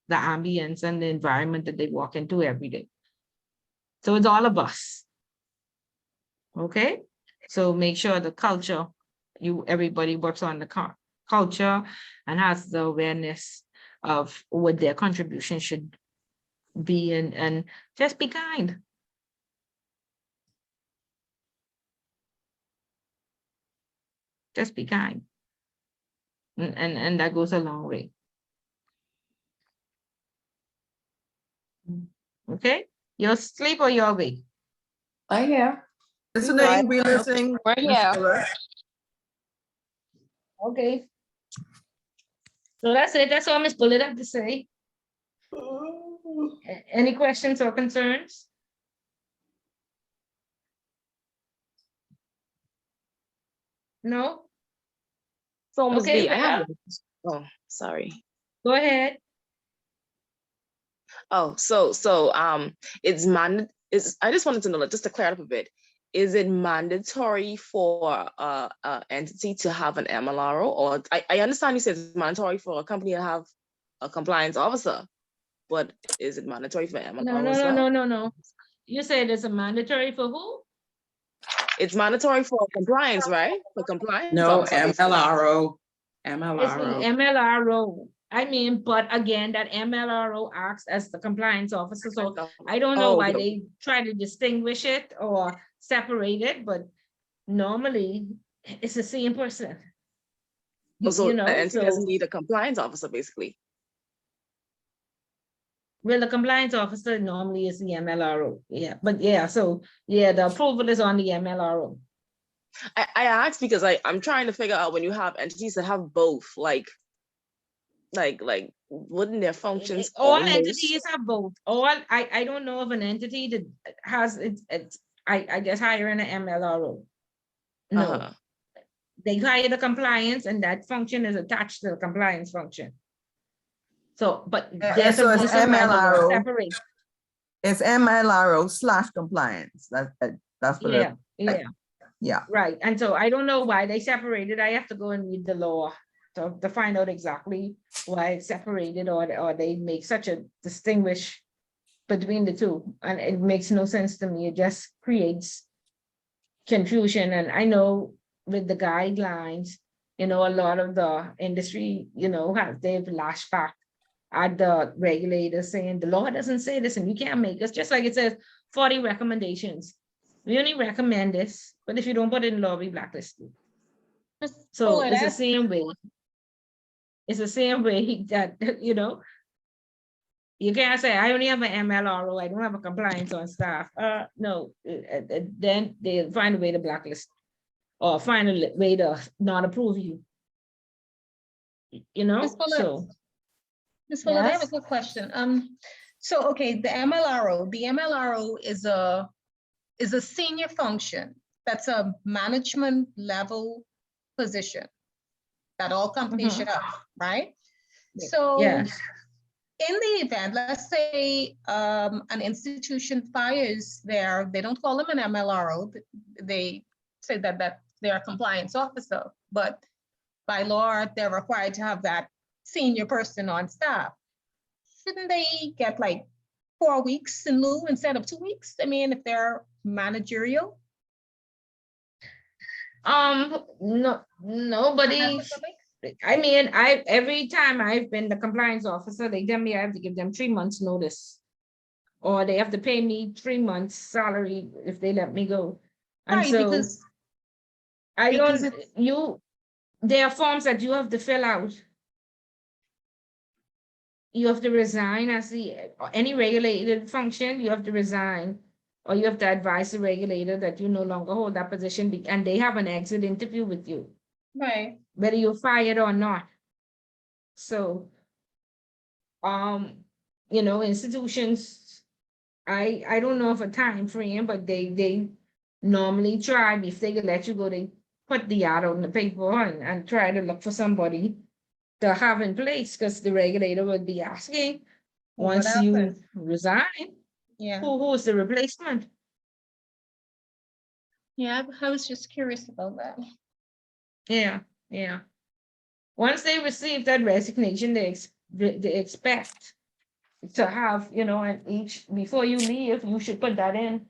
the ambience and the environment that they walk into every day. So it's all of us. Okay, so make sure the culture, everybody works on the culture and has the awareness of what their contribution should be, and just be kind. Just be kind. And that goes a long way. Okay, you're asleep or you're awake? I hear. Listening, we listening. Yeah. Okay. So that's it. That's all Ms. Bullet have to say. Any questions or concerns? No? So Ms. Okay, B, I have, well, oh, sorry. go ahead. Oh, I just wanted to know, just to clear it up a bit, is it mandatory for a entity to have an MLRO? Or I understand you said it's mandatory for a company to have a compliance officer, but is it mandatory for MLRO as well? No. You said it's a mandatory for who? It's mandatory for compliance, right? For compliance. No, officer, MLRO. It's the MLRO. I mean, but again, that MLRO acts as the compliance officer. So I don't know why they try to distinguish it or separate it, but normally it's the same person. So an entity doesn't need a compliance officer, basically. Well, the compliance officer normally is the MLRO. Yeah, but yeah, so yeah, the approval is on the MLRO. I asked because I'm trying to figure out when you have entities that have both, like wouldn't their functions all almost... entities have both. I don't know of an entity that has it's I guess hiring an MLRO. No, they hire the compliance, and that function is attached to the compliance function. So, but there's so it's MLRO. separate. It's MLRO/compliance. That's what yeah. Right. And so I don't know why they separated. I have to go and read the law to find out exactly why it's separated, or they make such a distinguish between the two. And it makes no sense to me. It just creates confusion. And I know with the guidelines, a lot of the industry, they've lashed back at the regulators saying the law doesn't say this and you can't make this, just like it says 40 recommendations. We only recommend this, but if you don't put it in law, we blacklist you. So it's the same way. It's the same way that, you can't say, I only have an MLRO, I don't have a compliance on staff. No, then they'll find a way to blacklist or find a way to not approve you. So. Ms. Fuller, I have a quick question. So, okay, the MLRO is a senior function. That's a management level position that all companies should have, right? So in the event, let's say an institution fires they don't call them an MLRO, they say that they're a compliance officer, but by law, they're required to have that senior person on staff. Shouldn't they get like 4 weeks in lieu instead of 2 weeks? I mean, if they're managerial? No, nobody. I mean, every time I've been the compliance officer, they tell me I have to give them 3 months notice, or they have to pay me 3 months salary if they let me go. And right, so there are forms that you have to fill out. You have to resign as any regulated function, you have to resign, or you have to advise the regulator that you no longer hold that position, and they have an exit interview with you. Right. Whether you're fired or not. So, institutions, I don't know of a time frame, but they normally try, if they could let you go, they put the ad on the paper and try to look for somebody to have in place, because the regulator would be asking, Well, what once you happened? resign, Yeah, who's the replacement? yeah, I was just curious about that. Yeah, yeah. Once they receive that resignation, they expect to have, and each, before you leave, you should put that in,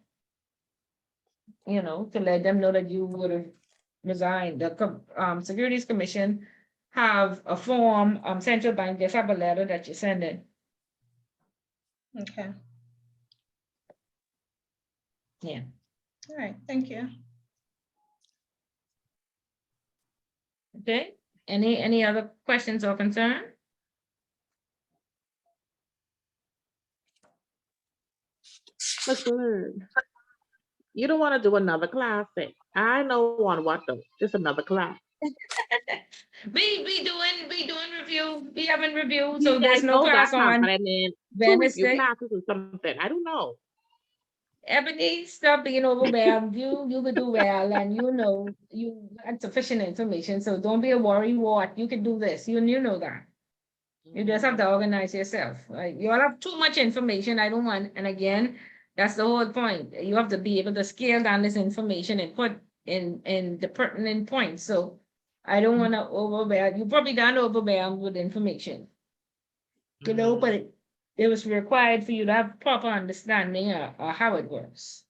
to let them know that you would have resigned. The Securities Commission have a form, central bank, just have a letter that you send in. Okay, Yeah. all right, thank you. Okay, any other questions or concern? Miss Blue, you don't want to do another class? I know on what though. Just another class. We doing review. We having review, Yeah, so there's I no know class that part, on but I mean, 2 review Wednesday. classes or something. I don't know. Ebony, stop being overwhelmed. You could do well, and you got sufficient information. So don't be a worrywart. You can do this. You know that. You just have to organize yourself. Right? You all have too much information. I don't want. And again, that's the whole point. You have to be able to scale down this information and put in the pertinent points. So I don't want to overwhelm. You probably done overwhelmed with information. But it was required for you to have proper understanding of how it works.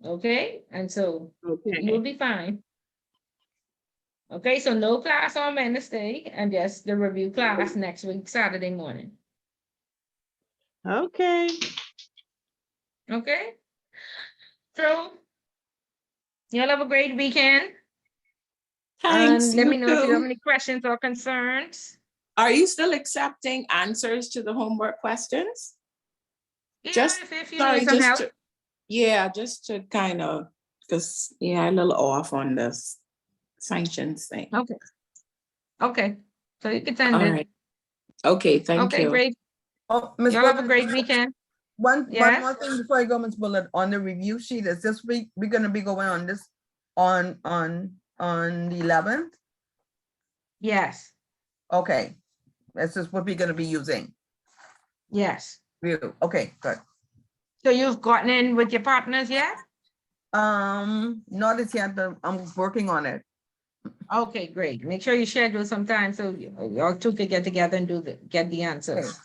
Okay, and so you'll be fine. Okay, so no class on Wednesday, and just the review class next week, Saturday morning. Okay. Okay. So y'all have a great weekend. Thanks. And let me know if you have any questions or concerns. Are you still accepting answers to the homework questions? Yeah, Just if you sorry, need some just help. just to kind of, because a little off on this sanctions thing. Okay. So you can send All it. right. Okay, thank you. Okay, great. Oh, Ms. Y'all have a Bullitt, great weekend. one Yes? more thing before I go, Ms. Bullitt, on the review sheet, is this week, we're gonna be going on this on the 11th? Yes. Okay, this is what we're gonna be using. Yes. Review. Okay, good. So you've gotten in with your partners yet? Not as yet, but I'm working on it. Okay, great. Make sure you schedule some time so y'all two could get together and get the answers.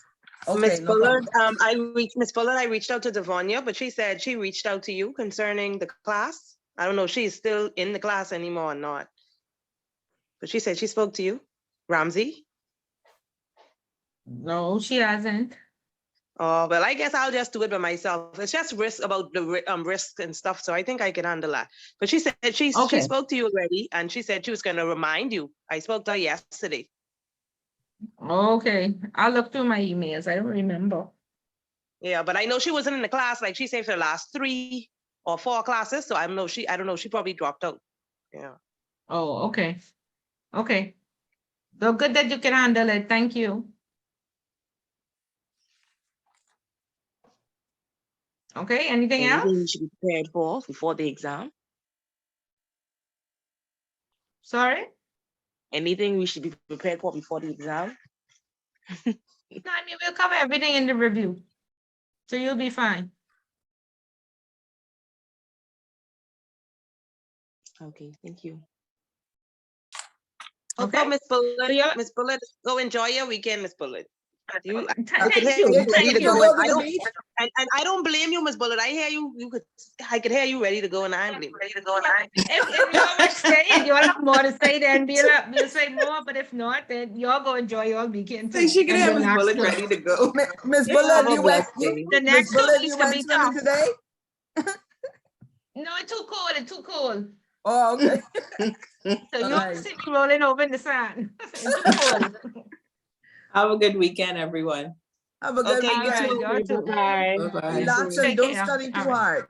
Okay, Miss no Bullard, problem. Miss Bullard, I reached out to Devonia, but she said she reached out to you concerning the class. I don't know if she's still in the class anymore or not. But she said she spoke to you, Ramsey. No, she hasn't. Oh, well, I guess I'll just do it by myself. It's just risk about the risk and stuff, so I think I can handle that. But she said she spoke to you already, and she said she was going to remind you. I spoke to her yesterday. Okay, I'll look through my emails. I don't remember. Yeah, but I know she wasn't in the class, like she said, for the last 3 or 4 classes. So I don't know. She probably dropped out. Yeah. Oh, okay. Okay. So good that you can handle it. Thank you. Okay, anything else? Anything you should be prepared for before the exam? Sorry? Anything we should be prepared for before the exam? No, I mean, we'll cover everything in the review. So you'll be fine. Okay, thank you. Okay. Okay, Miss Bullitt. So Miss Bullitt, go enjoy your weekend, Miss Bullitt. I Thank could hear you. you ready Thank to you. go. And I don't blame you, Miss Bullitt. I hear you. I could hear you ready to go, and I blame you. If y'all want to stay and y'all have more to say, then we'll say more. But if not, then y'all go enjoy your weekend. So she can have Miss relax Bullitt too. ready to go. Miss Bullitt, you went, The Miss next 2 Bullitt, weeks you can went be swimming tough. today? No, it's too cold. It's too cold. Oh, okay. So you won't see me rolling over in the sand. It's too cold. Have a good weekend, everyone. Have a good Okay, weekend. Y'all too. Bye. Relax and don't study too hard.